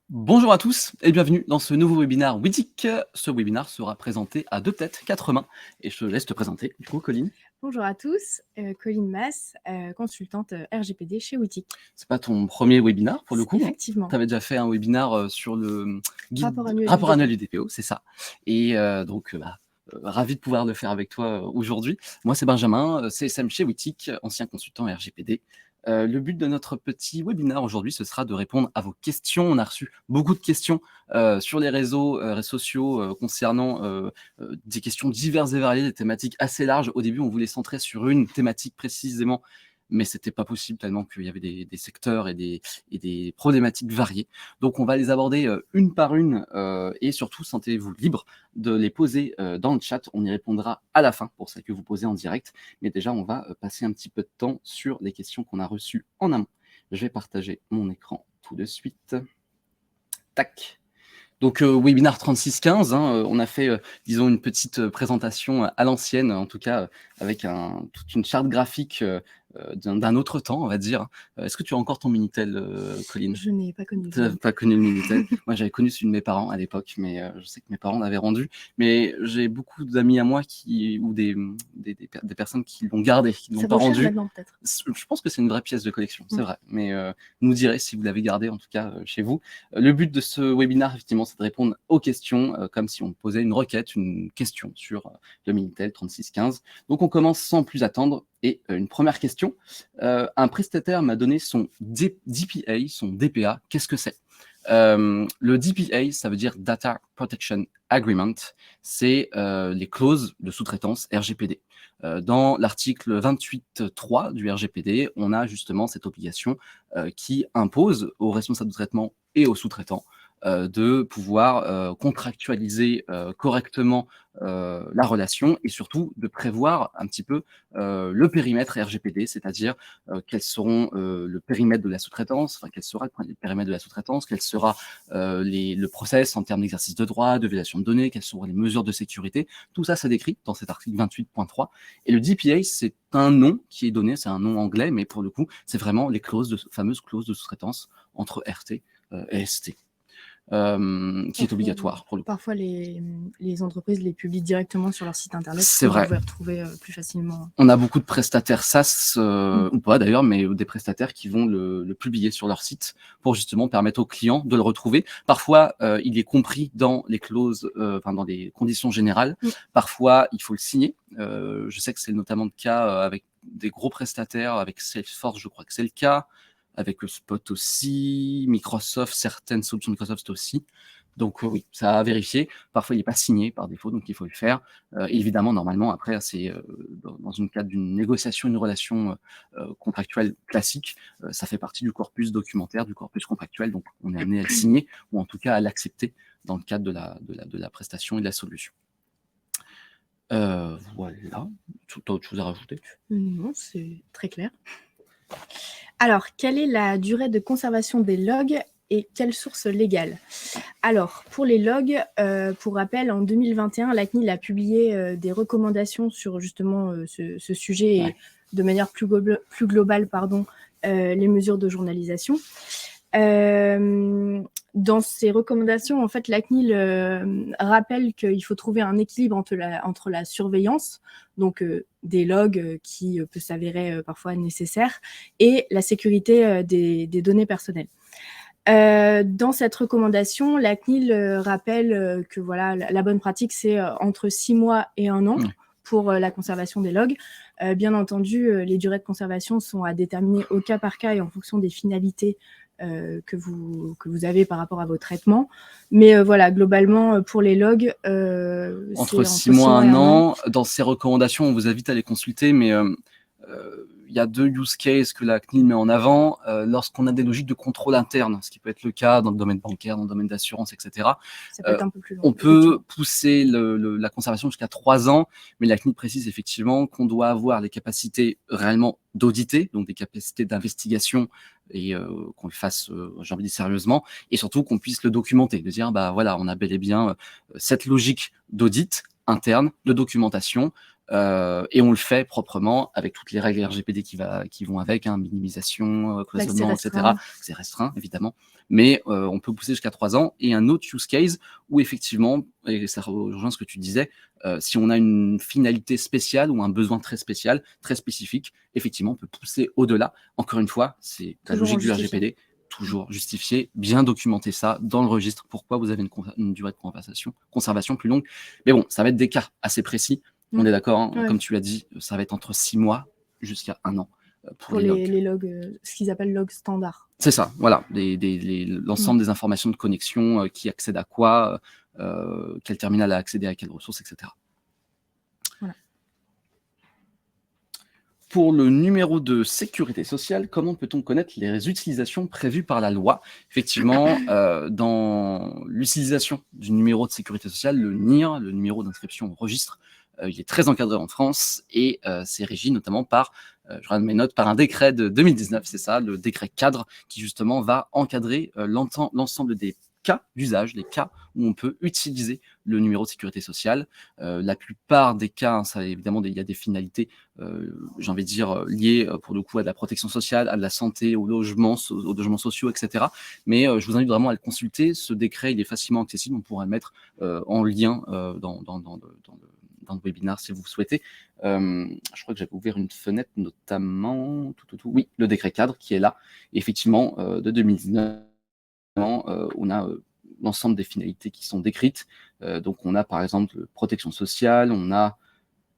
Bonjour à tous et bienvenue dans ce nouveau webinaire Widic. Ce webinaire sera présenté à deux têtes, quatre mains. Et je te laisse te présenter, du coup, Colline. Bonjour à tous, Colline Mass, consultante RGPD chez Witic. C'est pas ton premier webinaire pour le coup. Effectivement. Tu avais déjà fait un webinaire sur le guide Rapport annuel du DPO, c'est ça. Et ravi de pouvoir le faire avec toi aujourd'hui. Moi, c'est Benjamin, CSM chez Witic, ancien consultant RGPD. Le but de notre petit webinaire aujourd'hui, ce sera de répondre à vos questions. On a reçu beaucoup de questions sur les réseaux sociaux concernant des questions diverses et variées, des thématiques assez larges. Au début, on voulait centrer sur une thématique précisément, mais c'était pas possible tellement qu'il y avait des secteurs et des problématiques variées. Donc, on va les aborder une par une et surtout, sentez-vous libre de les poser dans le chat. On y répondra à la fin pour celles que vous posez en direct. Mais déjà, on va passer un petit peu de temps sur les questions qu'on a reçues en amont. Je vais partager mon écran tout de suite. Tac. Donc, webinaire 3615, on a fait, disons, une petite présentation à l'ancienne, en tout cas, avec toute une charte graphique d'un autre temps, on va dire. Est-ce que tu as encore ton Minitel, Colline? Je n'ai pas connu. Tu n'as pas connu le Minitel. Moi, j'avais connu celui de mes parents à l'époque, mais je sais que mes parents l'avaient rendu. Mais j'ai beaucoup d'amis à moi ou des personnes qui l'ont gardé, qui ne l'ont pas rendu. Maintenant, peut-être. Je pense que c'est une vraie pièce de collection, c'est vrai. Mais nous direz si vous l'avez gardé, en tout cas, chez vous. Le but de ce webinaire, effectivement, c'est de répondre aux questions, comme si on posait une requête, une question sur le Minitel 3615. Donc, on commence sans plus attendre. Et une première question, un prestataire m'a donné son DPA, son DPA. Qu'est-ce que c'est? Le DPA, ça veut dire Data Protection Agreement. C'est les clauses de sous-traitance RGPD. Dans l'article 28.3 du RGPD, on a justement cette obligation qui impose aux responsables de traitement et aux sous-traitants de pouvoir contractualiser correctement la relation et surtout de prévoir un petit peu le périmètre RGPD, c'est-à-dire quels seront le périmètre de la sous-traitance, quel sera le périmètre de la sous-traitance, quel sera le process en termes d'exercice de droit, de violation de données, quelles seront les mesures de sécurité. Tout ça, c'est décrit dans cet article 28.3. Et le DPA, c'est un nom qui est donné, c'est un nom anglais, mais pour le coup, c'est vraiment les fameuses clauses de sous-traitance entre RT et ST. Qui est obligatoire pour le coup. Parfois, les entreprises les publient directement sur leur site internet. C'est vrai. Vous pouvez retrouver plus facilement. On a beaucoup de prestataires SaaS, ou pas d'ailleurs, mais des prestataires qui vont le publier sur leur site pour justement permettre aux clients de le retrouver. Parfois, il est compris dans les clauses, dans les conditions générales. Parfois, il faut le signer. Je sais que c'est notamment le cas avec des gros prestataires, avec Salesforce, je crois que c'est le cas. Avec le Spot aussi, Microsoft, certaines solutions Microsoft aussi. Donc oui, ça a vérifié. Parfois, il n'est pas signé par défaut, donc il faut le faire. Évidemment, normalement, après, c'est dans une cadre d'une négociation, une relation contractuelle classique, ça fait partie du corpus documentaire, du corpus contractuel, donc on est amené à le signer, ou en tout cas à l'accepter dans le cadre de la prestation et de la solution. Voilà. Tu as autre chose à rajouter? Non, c'est très clair. Alors, quelle est la durée de conservation des logs et quelle source légale? Alors, pour les logs, pour rappel, en 2021, la CNIL a publié des recommandations sur justement ce sujet et de manière plus globale, les mesures de journalisation. Dans ces recommandations, en fait, la CNIL rappelle qu'il faut trouver un équilibre entre la surveillance, donc des logs qui peut s'avérer parfois nécessaires, et la sécurité des données personnelles. Dans cette recommandation, la CNIL rappelle que voilà, la bonne pratique, c'est entre 6 mois et 1 an pour la conservation des logs. Bien entendu, les durées de conservation sont à déterminer au cas par cas et en fonction des finalités que vous avez par rapport à vos traitements. Mais voilà, globalement, pour les logs, entre 6 mois et 1 an. Dans ces recommandations, on vous invite à les consulter, mais il y a deux use cases que la CNIL met en avant lorsqu'on a des logiques de contrôle interne, ce qui peut être le cas dans le domaine bancaire, dans le domaine d'assurance, etc. Ça peut être un peu plus long. On peut pousser la conservation jusqu'à 3 ans, mais la CNIL précise effectivement qu'on doit avoir les capacités réellement d'auditer, donc des capacités d'investigation et qu'on le fasse, j'ai envie de dire sérieusement, et surtout qu'on puisse le documenter, de dire, bah voilà, on a bel et bien cette logique d'audit interne, de documentation, et on le fait proprement avec toutes les règles RGPD qui vont avec, hein, minimisation, cloisonnement, etc. C'est restreint, évidemment. Mais on peut pousser jusqu'à 3 ans. Et un autre use case où effectivement, et ça rejoint ce que tu disais, si on a une finalité spéciale ou un besoin très spécial, très spécifique, effectivement, on peut pousser au-delà. Encore une fois, c'est la logique du RGPD. Toujours justifié, bien documenter ça dans le registre, pourquoi vous avez une durée de conservation plus longue. Mais bon, ça va être des cas assez précis. On est d'accord, hein, comme tu l'as dit, ça va être entre 6 mois jusqu'à 1 an pour les logs, ce qu'ils appellent logs standards. C'est ça, voilà, l'ensemble des informations de connexion, qui accède à quoi, quel terminal a accédé à quelles ressources, etc. Voilà. Pour le numéro de sécurité sociale, comment peut-on connaître les utilisations prévues par la loi? Effectivement, dans l'utilisation du numéro de sécurité sociale, le NIR, le numéro d'inscription au registre, il est très encadré en France et c'est régi notamment par, je regarde mes notes, par un décret de 2019, c'est ça, le décret cadre, qui justement va encadrer l'ensemble des cas d'usage, les cas où on peut utiliser le numéro de sécurité sociale. La plupart des cas, hein, ça, évidemment, il y a des finalités, j'ai envie de dire, liées pour le coup à de la protection sociale, à de la santé, aux logements sociaux, etc. Mais je vous invite vraiment à le consulter. Ce décret, il est facilement accessible. On pourra le mettre en lien dans le webinaire si vous souhaitez. Je crois que j'avais ouvert une fenêtre notamment, oui, le décret cadre qui est là. Et effectivement, de 2019, on a l'ensemble des finalités qui sont décrites. Donc on a par exemple protection sociale, on a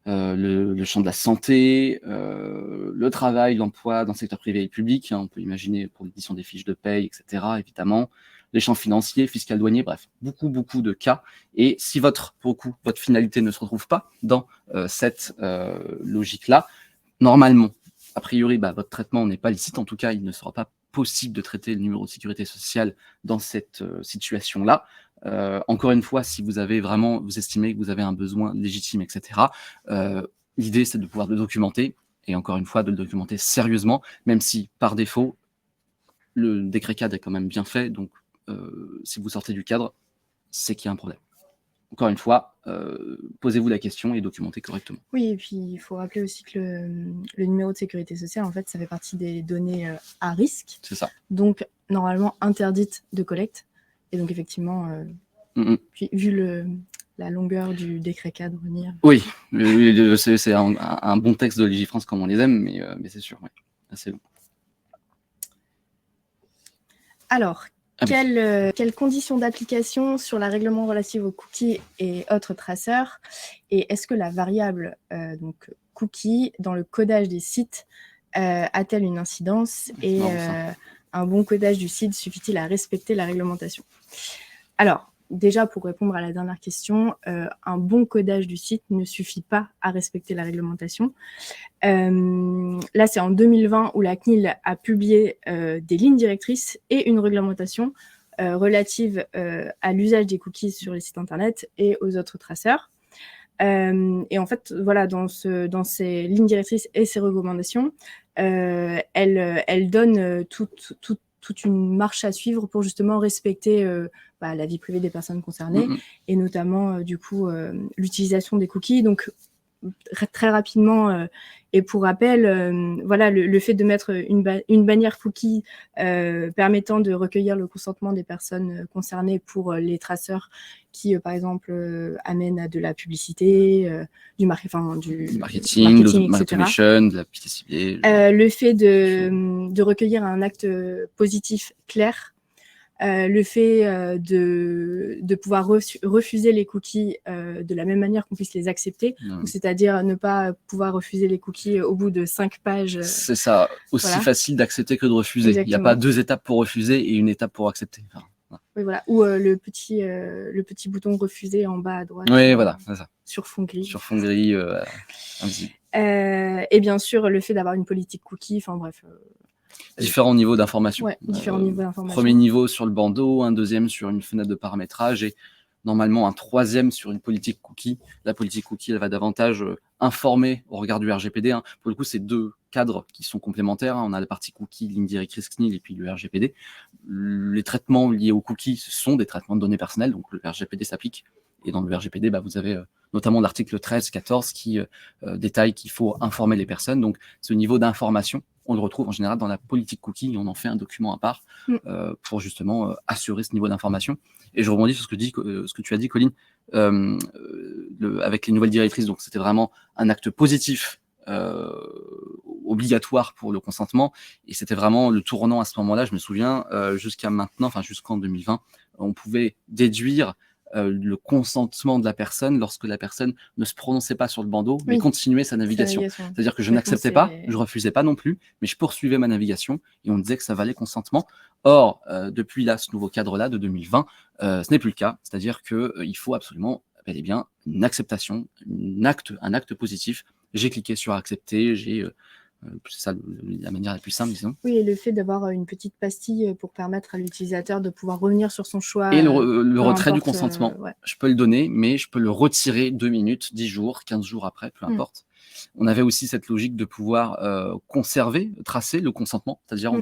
le champ de la santé, le travail, l'emploi dans le secteur privé et public, hein, on peut imaginer pour l'édition des fiches de paye, etc. évidemment, les champs financiers, fiscal, douanier, bref, beaucoup de cas. Et si votre finalité ne se retrouve pas dans cette logique-là, normalement, a priori, votre traitement n'est pas licite, en tout cas, il ne sera pas possible de traiter le numéro de sécurité sociale dans cette situation-là. Encore une fois, si vous estimez que vous avez un besoin légitime, etc., l'idée, c'est de pouvoir le documenter, et encore une fois, de le documenter sérieusement, même si, par défaut, le décret cadre est quand même bien fait, donc si vous sortez du cadre, c'est qu'il y a un problème. Encore une fois, posez-vous la question et documentez correctement. Oui, et puis il faut rappeler aussi que le numéro de sécurité sociale, en fait, ça fait partie des données à risque. C'est ça. Donc, normalement, interdites de collecte. Et donc, effectivement, puis, vu la longueur du décret cadre, NIR. Oui, c'est un bon texte de Légifrance comme on les aime, mais c'est sûr, oui, assez long. Alors, quelles conditions d'application sur la règlement relative aux cookies et autres traceurs? Et est-ce que la variable donc cookie dans le codage des sites a-t-elle une incidence? Et un bon codage du site suffit-il à respecter la réglementation? Alors, déjà, pour répondre à la dernière question, un bon codage du site ne suffit pas à respecter la réglementation. Là, c'est en 2020 où la CNIL a publié des lignes directrices et une réglementation relative à l'usage des cookies sur les sites internet et aux autres traceurs. Et en fait, voilà, dans ces lignes directrices et ces recommandations, elles donnent toute une marche à suivre pour justement respecter la vie privée des personnes concernées et notamment du coup l'utilisation des cookies. Donc très rapidement et pour rappel, voilà, le fait de mettre une bannière cookie permettant de recueillir le consentement des personnes concernées pour les traceurs qui, par exemple, amènent à de la publicité, du marketing, l'automation, de la publicité ciblée. Le fait de recueillir un acte positif clair, le fait de pouvoir refuser les cookies de la même manière qu'on puisse les accepter, c'est-à-dire ne pas pouvoir refuser les cookies au bout de 5 pages. C'est ça, aussi facile d'accepter que de refuser. Exactement. Il n'y a pas 2 étapes pour refuser et une étape pour accepter. Enfin, voilà. Oui, voilà. Ou le petit bouton refuser en bas à droite. Oui, voilà, c'est ça. Sur fond gris. Sur fond gris, invisible. Et bien sûr, le fait d'avoir une politique cookie, enfin bref. Différents niveaux d'information. Ouais, différents niveaux d'information. Premier niveau sur le bandeau, un deuxième sur une fenêtre de paramétrage et normalement un troisième sur une politique cookie. La politique cookie, elle va davantage informer au regard du RGPD. Hein. Pour le coup, c'est 2 cadres qui sont complémentaires. Hein. On a la partie cookie, ligne directrice CNIL et puis le RGPD. Les traitements liés aux cookies, ce sont des traitements de données personnelles, donc le RGPD s'applique. Et dans le RGPD, vous avez notamment l'article 13-14 qui détaille qu'il faut informer les personnes. Donc, ce niveau d'information, on le retrouve en général dans la politique cookie, et on en fait un document à part pour justement assurer ce niveau d'information. Et je rebondis sur ce que tu as dit, Colline, avec les nouvelles directrices. Donc, c'était vraiment un acte positif obligatoire pour le consentement, et c'était vraiment le tournant à ce moment-là. Je me souviens, jusqu'à maintenant, enfin jusqu'en 2020, on pouvait déduire le consentement de la personne lorsque la personne ne se prononçait pas sur le bandeau, mais continuait sa navigation. C'est-à-dire que je n'acceptais pas, je refusais pas non plus, mais je poursuivais ma navigation, et on disait que ça valait consentement. Or, depuis là, ce nouveau cadre-là de 2020, ce n'est plus le cas. C'est-à-dire qu'il faut absolument, bel et bien, une acceptation, un acte positif. J'ai cliqué sur accepter, c'est ça la manière la plus simple, disons. Oui, et le fait d'avoir une petite pastille pour permettre à l'utilisateur de pouvoir revenir sur son choix. Et le retrait du consentement, je peux le donner, mais je peux le retirer 2 minutes, 10 jours, 15 jours après, peu importe. On avait aussi cette logique de pouvoir conserver, tracer le consentement, c'est-à-dire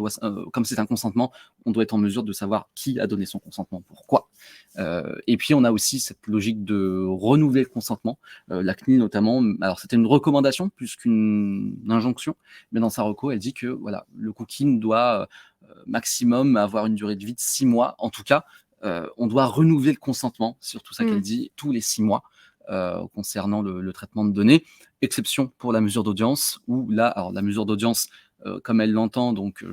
comme c'est un consentement, on doit être en mesure de savoir qui a donné son consentement, pourquoi. Et puis on a aussi cette logique de renouveler le consentement. La CNIL notamment, alors c'était une recommandation plus qu'une injonction, mais dans sa reco, elle dit que voilà, le cookie doit maximum avoir une durée de vie de 6 mois. En tout cas, on doit renouveler le consentement, c'est surtout ça qu'elle dit, tous les 6 mois. Concernant le traitement de données, exception pour la mesure d'audience, où là, alors la mesure d'audience, comme elle l'entend, donc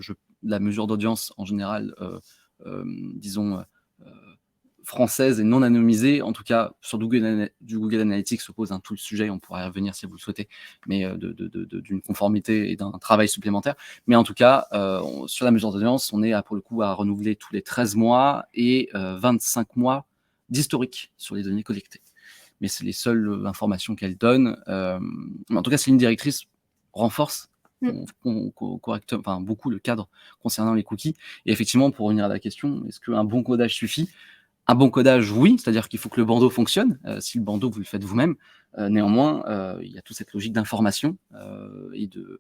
la mesure d'audience en général, disons, française et non anonymisée, en tout cas sur du Google Analytics se pose tout le sujet, on pourra y revenir si vous le souhaitez, mais d'une conformité et d'un travail supplémentaire. Mais en tout cas, sur la mesure d'audience, on est pour le coup à renouveler tous les 13 mois et 25 mois d'historique sur les données collectées. Mais c'est les seules informations qu'elle donne. En tout cas, c'est une directrice renforce correctement, beaucoup le cadre concernant les cookies. Et effectivement, pour revenir à la question, est-ce qu'un bon codage suffit ? Un bon codage, oui, c'est-à-dire qu'il faut que le bandeau fonctionne. Si le bandeau, vous le faites vous-même, néanmoins, il y a toute cette logique d'information et de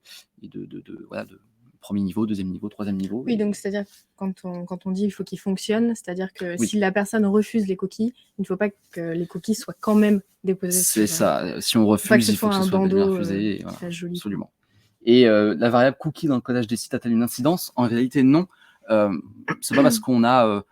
premier niveau, deuxième niveau, troisième niveau. Oui, donc c'est-à-dire quand on dit il faut qu'il fonctionne, c'est-à-dire que si la personne refuse les cookies, il ne faut pas que les cookies soient quand même déposés. C'est ça. Si on refuse, il faut que ce soit bien refusé. Absolument. Et la variable cookie dans le codage des sites a-t-elle une incidence ? En réalité, non. C'est pas parce qu'on a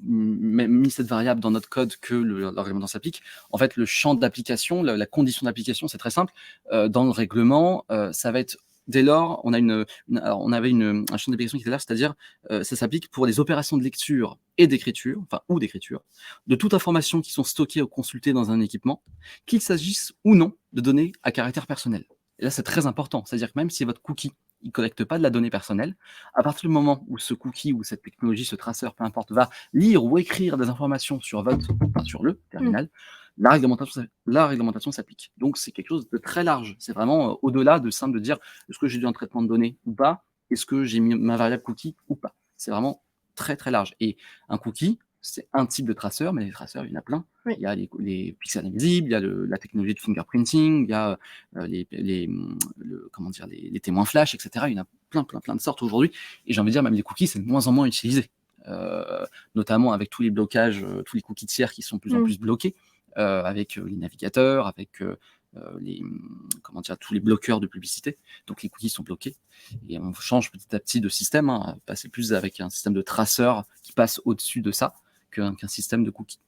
mis cette variable dans notre code que le règlement s'applique. En fait, le champ d'application, la condition d'application, c'est très simple. Dans le règlement, ça va être dès lors, on avait un champ d'application qui était là, c'est-à-dire ça s'applique pour les opérations de lecture et d'écriture, ou d'écriture, de toute information qui sont stockées ou consultées dans un équipement, qu'il s'agisse ou non de données à caractère personnel. Et là, c'est très important, c'est-à-dire que même si votre cookie il ne collecte pas de la donnée personnelle, à partir du moment où ce cookie ou cette technologie, ce traceur, peu importe, va lire ou écrire des informations sur le terminal, la réglementation s'applique. Donc, c'est quelque chose de très large. C'est vraiment au-delà de simple de dire est-ce que j'ai dû un traitement de données ou pas, est-ce que j'ai mis ma variable cookie ou pas. C'est vraiment très, très large. Et un cookie, c'est un type de traceur, mais les traceurs, il y en a plein. Oui. Il y a les pixels invisibles, il y a la technologie de fingerprinting, il y a les témoins flash, etc. Il y en a plein de sortes aujourd'hui. Et j'ai envie de dire, même les cookies, c'est de moins en moins utilisé. Notamment avec tous les blocages, tous les cookies tiers qui sont de plus en plus bloqués, avec les navigateurs, avec tous les bloqueurs de publicité. Donc les cookies sont bloqués. Et on change petit à petit de système, passer plus avec un système de traceur qui passe au-dessus de ça qu'un système de cookies.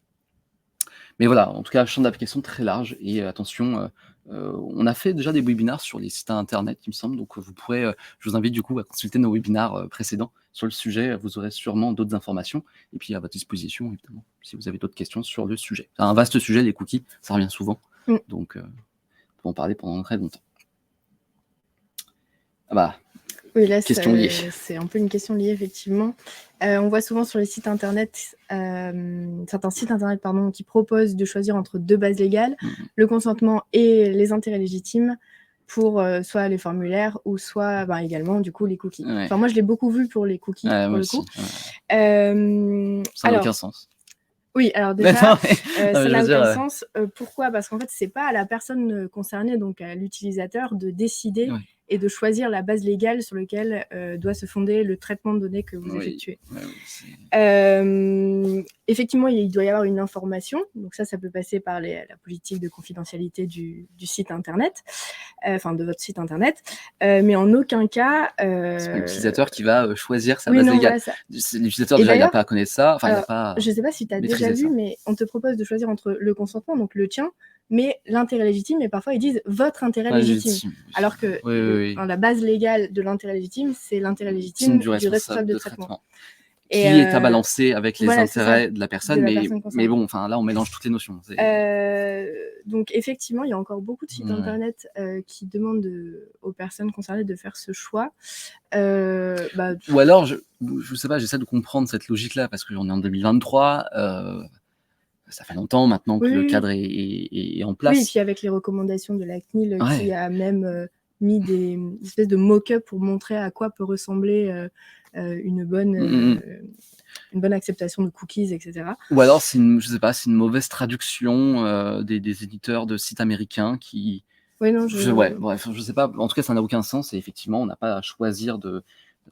Mais voilà, en tout cas, champ d'application très large. Et attention, on a fait déjà des webinars sur les sites internet, il me semble. Donc vous pourrez, je vous invite du coup à consulter nos webinars précédents sur le sujet. Vous aurez sûrement d'autres informations. Et puis à votre disposition, évidemment, si vous avez d'autres questions sur le sujet. C'est un vaste sujet, les cookies, ça revient souvent. Donc, on peut en parler pendant très longtemps. Oui, là, c'est un peu une question liée, effectivement. On voit souvent sur les sites internet, certains sites internet qui proposent de choisir entre deux bases légales, le consentement et les intérêts légitimes pour soit les formulaires ou soit également, du coup, les cookies. Ouais. Enfin, moi, je l'ai beaucoup vu pour les cookies, pour le coup. Ça n'a aucun sens. Oui, alors déjà, ça n'a aucun sens. Pourquoi ? Parce qu'en fait, c'est pas à la personne concernée, donc à l'utilisateur, de décider et de choisir la base légale sur laquelle doit se fonder le traitement de données que vous effectuez. Effectivement, il doit y avoir une information, donc ça peut passer par la politique de confidentialité du site internet, de votre site internet, mais en aucun cas... C'est pas l'utilisateur qui va choisir sa base légale. L'utilisateur, déjà, il n'a pas à connaître ça. Je ne sais pas si tu as déjà vu, mais on te propose de choisir entre le consentement, donc le tien, mais l'intérêt légitime, et parfois ils disent votre intérêt légitime. Alors que la base légale de l'intérêt légitime, c'est l'intérêt légitime du responsable de traitement. Qui est à balancer avec les intérêts de la personne, mais bon, là on mélange toutes les notions. Donc effectivement, il y a encore beaucoup de sites internet qui demandent aux personnes concernées de faire ce choix. Ou alors, je sais pas, j'essaie de comprendre cette logique-là, parce qu'on est en 2023, ça fait longtemps maintenant que le cadre est en place. Oui, et puis avec les recommandations de la CNIL qui a même mis des espèces de mock-up pour montrer à quoi peut ressembler une bonne acceptation de cookies, etc. Ou alors, je sais pas, c'est une mauvaise traduction des éditeurs de sites américains qui... bref, je sais pas. En tout cas, ça n'a aucun sens, et effectivement, on n'a pas à choisir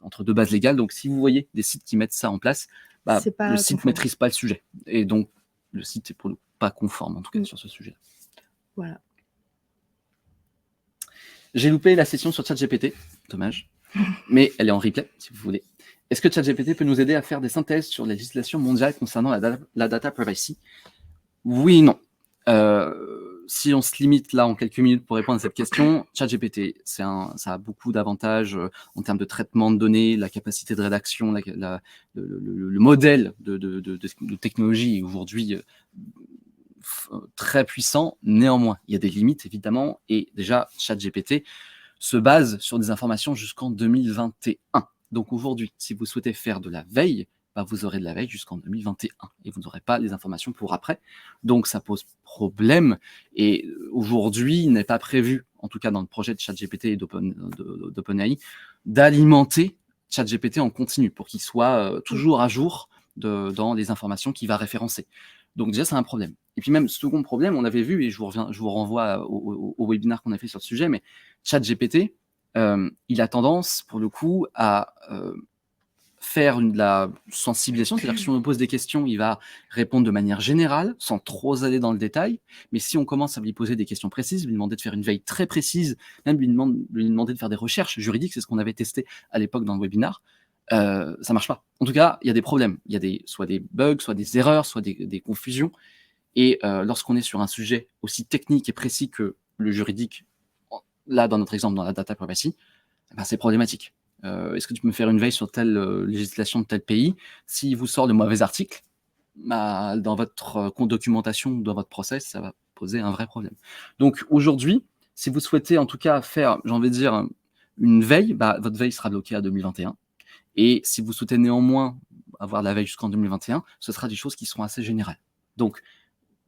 entre deux bases légales. Donc, si vous voyez des sites qui mettent ça en place, le site ne maîtrise pas le sujet. Et donc, le site n'est pour nous pas conforme, en tout cas, sur ce sujet. Voilà. J'ai loupé la session sur ChatGPT, dommage, mais elle est en replay, si vous voulez. Est-ce que ChatGPT peut nous aider à faire des synthèses sur la législation mondiale concernant la data privacy? Oui et non. Si on se limite là en quelques minutes pour répondre à cette question, ChatGPT, ça a beaucoup d'avantages en termes de traitement de données, la capacité de rédaction, le modèle de technologie est aujourd'hui très puissant. Néanmoins, il y a des limites évidemment, et déjà ChatGPT se base sur des informations jusqu'en 2021. Donc aujourd'hui, si vous souhaitez faire de la veille, vous aurez de la veille jusqu'en 2021 et vous n'aurez pas les informations pour après. Donc ça pose problème, et aujourd'hui, il n'est pas prévu, en tout cas dans le projet de ChatGPT et d'OpenAI, d'alimenter ChatGPT en continu pour qu'il soit toujours à jour dans les informations qu'il va référencer. Donc déjà, c'est un problème. Et puis même, second problème, on avait vu, et je vous renvoie au webinaire qu'on a fait sur le sujet, mais ChatGPT, il a tendance, pour le coup, à faire de la sensibilisation, c'est-à-dire que si on lui pose des questions, il va répondre de manière générale, sans trop aller dans le détail, mais si on commence à lui poser des questions précises, lui demander de faire une veille très précise, même lui demander de faire des recherches juridiques, c'est ce qu'on avait testé à l'époque dans le webinaire, ça marche pas. En tout cas, il y a des problèmes, il y a soit des bugs, soit des erreurs, soit des confusions, et lorsqu'on est sur un sujet aussi technique et précis que le juridique, là dans notre exemple dans la data privacy, c'est problématique. Est-ce que tu peux me faire une veille sur telle législation de tel pays? S'il vous sort de mauvais articles, dans votre documentation ou dans votre process, ça va poser un vrai problème. Donc aujourd'hui, si vous souhaitez en tout cas faire, j'ai envie de dire, une veille, votre veille sera bloquée à 2021. Et si vous souhaitez néanmoins avoir la veille jusqu'en 2021, ce sera des choses qui seront assez générales. Donc,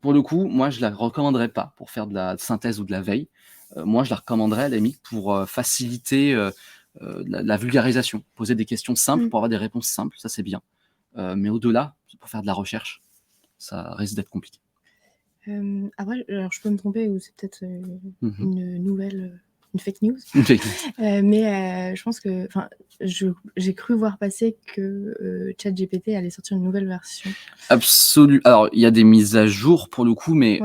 pour le coup, moi, je ne la recommanderais pas pour faire de la synthèse ou de la veille. Moi, je la recommanderais à la limite pour faciliter la vulgarisation, poser des questions simples pour avoir des réponses simples, ça c'est bien. Mais au-delà, pour faire de la recherche, ça risque d'être compliqué. Après, alors je peux me tromper, ou c'est peut-être une nouvelle... une fake news. Mais je pense que, j'ai cru voir passer que ChatGPT allait sortir une nouvelle version. Absolument. Alors, il y a des mises à jour pour le coup, mais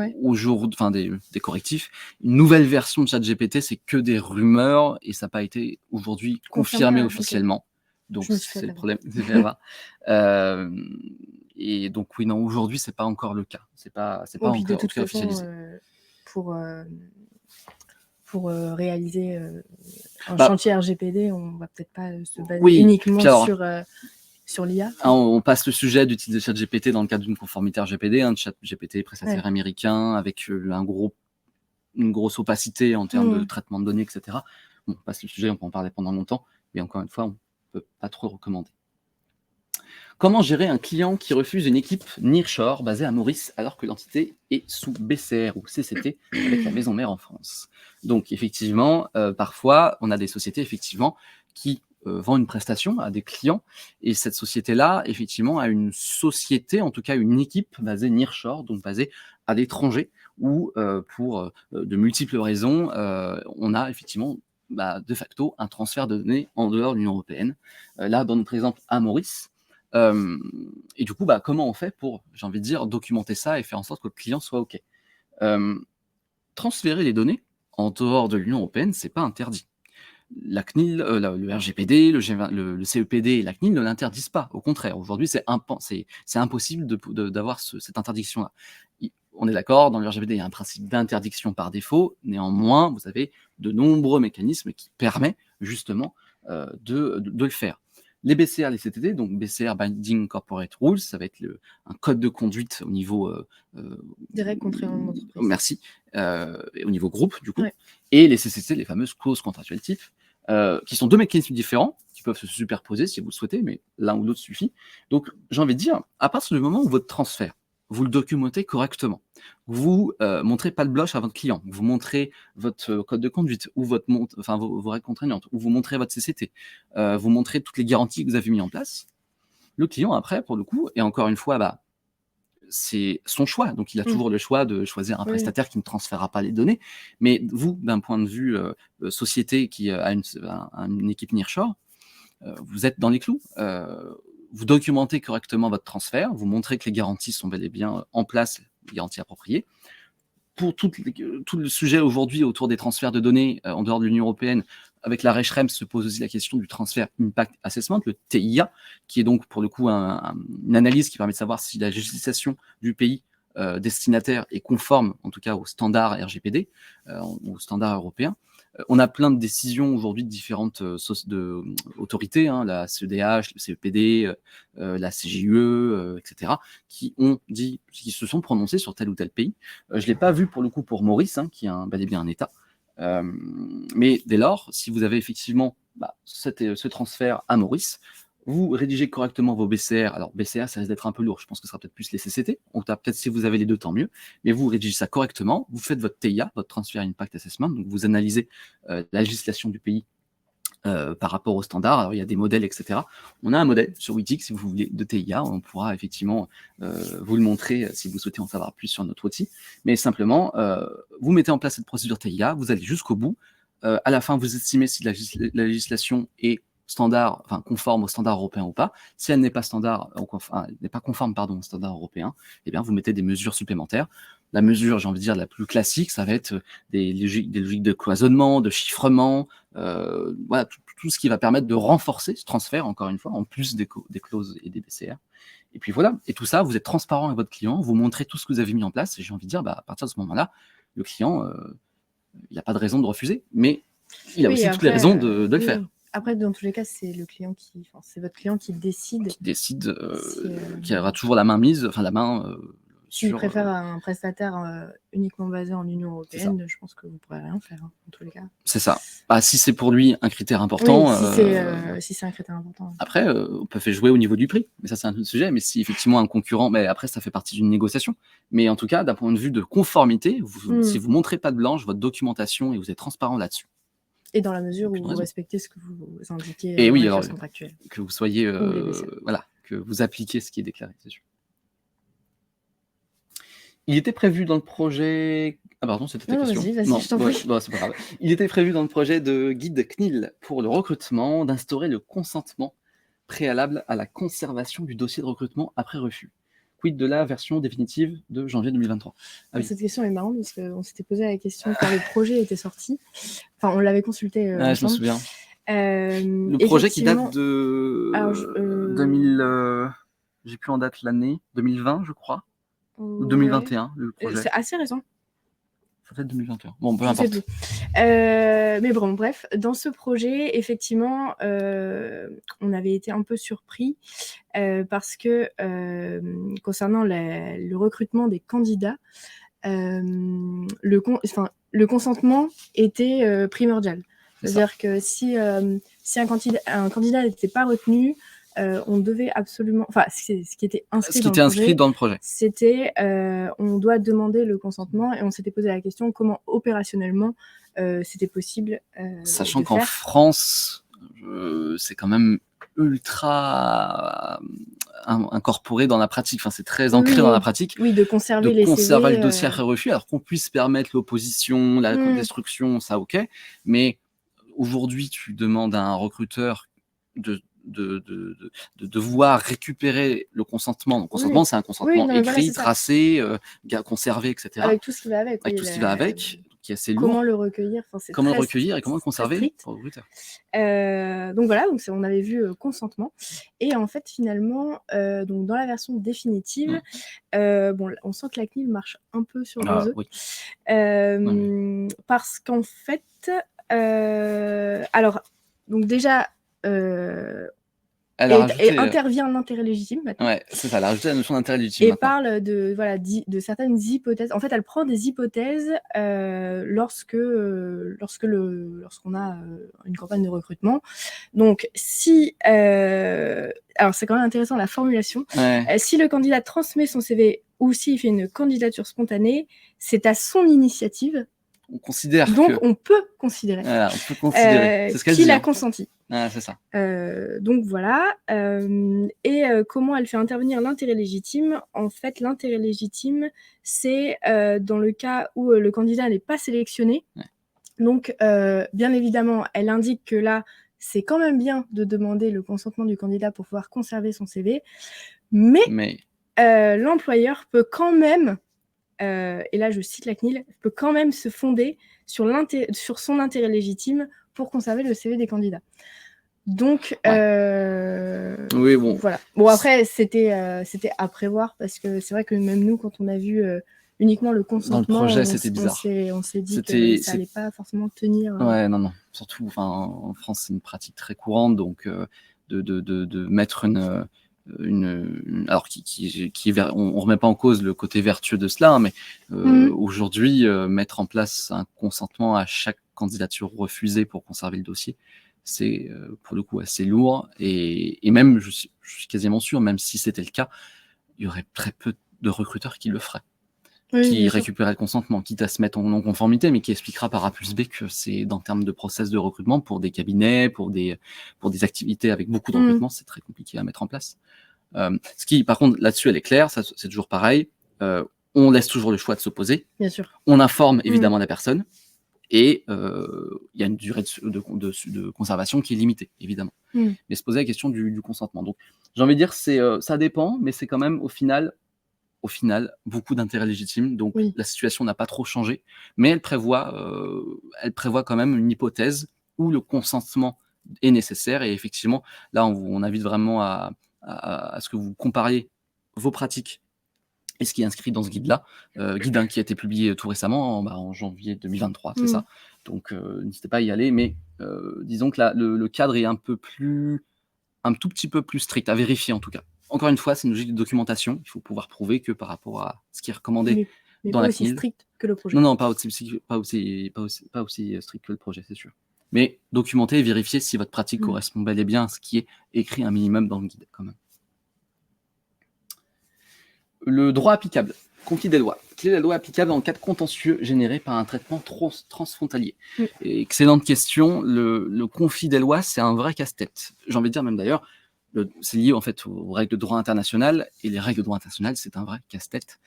des correctifs. Une nouvelle version de ChatGPT, c'est que des rumeurs et ça n'a pas été aujourd'hui confirmé officiellement. Okay. Donc, c'est le problème. Et donc, oui, non, aujourd'hui, c'est pas encore le cas. C'est pas encore officialisé. Pour réaliser un chantier RGPD, on va peut-être pas se baser uniquement sur l'IA. On passe le sujet d'utiliser ChatGPT dans le cadre d'une conformité RGPD, ChatGPT prestataire américain, avec une grosse opacité en termes de traitement de données, etc. On passe le sujet, on peut en parler pendant longtemps, mais encore une fois, on ne peut pas trop le recommander. Comment gérer un client qui refuse une équipe nearshore basée à Maurice alors que l'entité est sous BCR ou CCT avec la maison mère en France? Donc effectivement, parfois, on a des sociétés effectivement qui vendent une prestation à des clients, et cette société-là, effectivement, a une société, en tout cas une équipe basée nearshore, donc basée à l'étranger, où pour de multiples raisons, on a effectivement de facto un transfert de données en dehors de l'Union européenne. Là, dans notre exemple à Maurice. Et du coup, comment on fait pour, j'ai envie de dire, documenter ça et faire en sorte que le client soit OK. Transférer les données en dehors de l'Union européenne, c'est pas interdit. La CNIL, le RGPD, le CEPD et la CNIL ne l'interdisent pas. Au contraire, aujourd'hui, c'est impossible d'avoir cette interdiction-là. On est d'accord, dans le RGPD, il y a un principe d'interdiction par défaut. Néanmoins, vous avez de nombreux mécanismes qui permettent justement de le faire. Les BCR, les CTD, donc BCR, Binding Corporate Rules, ça va être un code de conduite au niveau... des règles contraignantes d'entreprise. Merci. Au niveau groupe, du coup. Ouais. Et les CCC, les fameuses clauses contractuelles type, qui sont deux mécanismes différents, qui peuvent se superposer si vous le souhaitez, mais l'un ou l'autre suffit. Donc, j'ai envie de dire, à partir du moment où votre transfert, vous le documentez correctement, vous montrez pas de blush à votre client, vous montrez votre code de conduite, ou vos règles contraignantes, ou vous montrez votre CCT, vous montrez toutes les garanties que vous avez mis en place, le client, après, pour le coup, et encore une fois, c'est son choix. Donc, il a toujours le choix de choisir un prestataire qui ne transférera pas les données. Mais vous, d'un point de vue société qui a une équipe nearshore, vous êtes dans les clous. Vous documentez correctement votre transfert. Vous montrez que les garanties sont bel et bien en place, les garanties appropriées. Pour tout le sujet aujourd'hui autour des transferts de données en dehors de l'Union européenne, avec la RECHREM se pose aussi la question du transfert Impact Assessment, le TIA, qui est donc pour le coup une analyse qui permet de savoir si la législation du pays destinataire est conforme, en tout cas aux standards RGPD, aux standards européens. On a plein de décisions aujourd'hui de différentes autorités, la CEDH, le CEPD, la CJUE, etc., qui se sont prononcées sur tel ou tel pays. Je ne l'ai pas vu pour le coup pour Maurice, qui est bel et bien un État. Mais dès lors, si vous avez effectivement ce transfert à Maurice, vous rédigez correctement vos BCR. Alors, BCR, ça risque d'être un peu lourd. Je pense que ce sera peut-être plus les CCT. Donc, peut-être si vous avez les deux, tant mieux. Mais vous rédigez ça correctement. Vous faites votre TIA, votre Transfer Impact Assessment. Donc, vous analysez la législation du pays par rapport aux standards. Alors, il y a des modèles, etc. On a un modèle sur Witix, si vous voulez, de TIA. On pourra effectivement vous le montrer si vous souhaitez en savoir plus sur notre outil. Mais simplement, vous mettez en place cette procédure TIA. Vous allez jusqu'au bout. À la fin, vous estimez si la législation est conforme aux standards européens ou pas. Si elle n'est pas conforme aux standards européens, eh bien, vous mettez des mesures supplémentaires. La mesure, j'ai envie de dire, la plus classique, ça va être des logiques de cloisonnement, de chiffrement, tout ce qui va permettre de renforcer ce transfert, encore une fois, en plus des clauses et des BCR. Et puis voilà, et tout ça, vous êtes transparent avec votre client, vous montrez tout ce que vous avez mis en place, et j'ai envie de dire, à partir de ce moment-là, le client, il n'a pas de raison de refuser, mais il a aussi toutes les raisons de le faire. Après, dans tous les cas, c'est votre client qui décide. Qui aura toujours la main mise, S'il préfère un prestataire uniquement basé en Union européenne, je pense que vous ne pourrez rien faire, dans tous les cas. C'est ça. Si c'est pour lui un critère important. Si c'est un critère important. Après, on peut faire jouer au niveau du prix, mais ça, c'est un autre sujet. Mais si effectivement un concurrent, mais après, ça fait partie d'une négociation. Mais en tout cas, d'un point de vue de conformité, si vous ne montrez pas de blanche, votre documentation, et vous êtes transparent là-dessus. Et dans la mesure où vous respectez ce que vous indiquez dans la clause contractuelle. Que vous soyez, que vous appliquez ce qui est déclaré, c'est sûr. Il était prévu dans le projet... Ah pardon, c'était ta question. Vas-y, je t'en prie. C'est pas grave. Il était prévu dans le projet de guide CNIL pour le recrutement d'instaurer le consentement préalable à la conservation du dossier de recrutement après refus. Quid de la version définitive de janvier 2023 ? Cette question est marrante parce qu'on s'était posé la question quand le projet était sorti. Enfin, on l'avait consulté ensemble. Je me souviens. Le projet qui date de 2000... j'ai plus en date l'année. 2020, je crois. Ou 2021, le projet. C'est assez récent. Ça fait 2021. Bon, peu importe. Mais bon, bref, dans ce projet, effectivement, on avait été un peu surpris parce que concernant le recrutement des candidats, le consentement était primordial. C'est-à-dire que si un candidat n'était pas retenu, on devait absolument... Enfin, ce qui était inscrit dans le projet, c'était on doit demander le consentement et on s'était posé la question comment opérationnellement c'était possible sachant qu'en France, c'est quand même ultra incorporé dans la pratique, c'est très ancré dans la pratique. Oui, de conserver les CV, le dossier après refus, alors qu'on puisse permettre l'opposition, la destruction, ça ok, mais aujourd'hui, tu demandes à un recruteur de devoir récupérer le consentement. Donc, consentement, c'est un consentement non, mais voilà, écrit, c'est ça. tracé, conservé, etc. Avec tout ce qui va avec. Avec Oui, tout ce qui va avec, qui est assez lourd. comment le recueillir, enfin, c'est Comment le très recueillir et comment le strict, très conserver strict. pour le recruteur. Donc voilà, donc on avait vu consentement. Et en fait, finalement, donc dans la version définitive, bon, on sent que la CNIL marche un peu sur deux œufs. Oui. Parce qu'en fait, alors, donc déjà, et intervient l'intérêt légitime maintenant. Ouais, c'est ça, elle a rajouté la notion d'intérêt légitime Et maintenant. parle de, voilà, de certaines hypothèses. En fait, elle prend des hypothèses lorsqu'on a une campagne de recrutement. Donc, si... alors, c'est quand même intéressant la formulation. Si le candidat transmet son CV ou s'il fait une candidature spontanée, c'est à son initiative. On considère donc, on peut considérer. Voilà, on peut considérer. C'est ce qu'elle dit. Qu'il a consenti. C'est ça. Donc voilà. Et comment elle fait intervenir l'intérêt légitime? En fait, l'intérêt légitime, c'est dans le cas où le candidat n'est pas sélectionné. Donc, bien évidemment, elle indique que là, c'est quand même bien de demander le consentement du candidat pour pouvoir conserver son CV. Mais l'employeur peut quand même, et là je cite la CNIL, peut quand même se fonder sur son intérêt légitime pour conserver le CV des candidats. Donc, oui, bon. Voilà. Bon, après, c'était à prévoir parce que c'est vrai que même nous, quand on a vu uniquement le consentement, dans le projet, c'était bizarre. On s'est dit que ça allait pas forcément tenir. Ouais, non. Surtout, en France, c'est une pratique très courante, donc de mettre alors on remet pas en cause le côté vertueux de cela, mais aujourd'hui, mettre en place un consentement à chaque candidature refusée pour conserver le dossier, c'est pour le coup assez lourd, et même, je suis quasiment sûr, même si c'était le cas, il y aurait très peu de recruteurs qui le feraient, qui récupéraient le consentement, quitte à se mettre en non-conformité, mais qui expliquera par A plus B que c'est, en termes de process de recrutement, pour des cabinets, pour des activités avec beaucoup de recrutement, c'est très compliqué à mettre en place. Ce qui, par contre, là-dessus, elle est claire, ça, c'est toujours pareil. On laisse toujours le choix de s'opposer. Bien sûr. On informe évidemment la personne, et il y a une durée de conservation qui est limitée, évidemment. Mais se poser la question du consentement. Donc, j'ai envie de dire, ça dépend, mais c'est quand même au final, beaucoup d'intérêts légitimes. Donc, la situation n'a pas trop changé, mais elle prévoit quand même une hypothèse où le consentement est nécessaire. Et effectivement, là, on invite vraiment à ce que vous compariez vos pratiques et ce qui est inscrit dans ce guide-là, guide qui a été publié tout récemment, en janvier 2023, c'est ça. Donc, n'hésitez pas à y aller, mais disons que là, le cadre est un tout petit peu plus strict, à vérifier en tout cas. Encore une fois, c'est une logique de documentation, il faut pouvoir prouver que par rapport à ce qui est recommandé dans la CNIL... Mais pas aussi strict que le projet. Non, pas aussi strict que le projet, c'est sûr. Mais documenter et vérifier si votre pratique correspond bel et bien à ce qui est écrit un minimum dans le guide, quand même. Le droit applicable. Conflit des lois. Quelle est la loi applicable en cas de contentieux généré par un traitement transfrontalier? Excellente question. Le conflit des lois, c'est un vrai casse-tête. J'ai envie de dire même d'ailleurs, c'est lié en fait aux règles de droit international, et les règles de droit international, c'est un vrai casse-tête.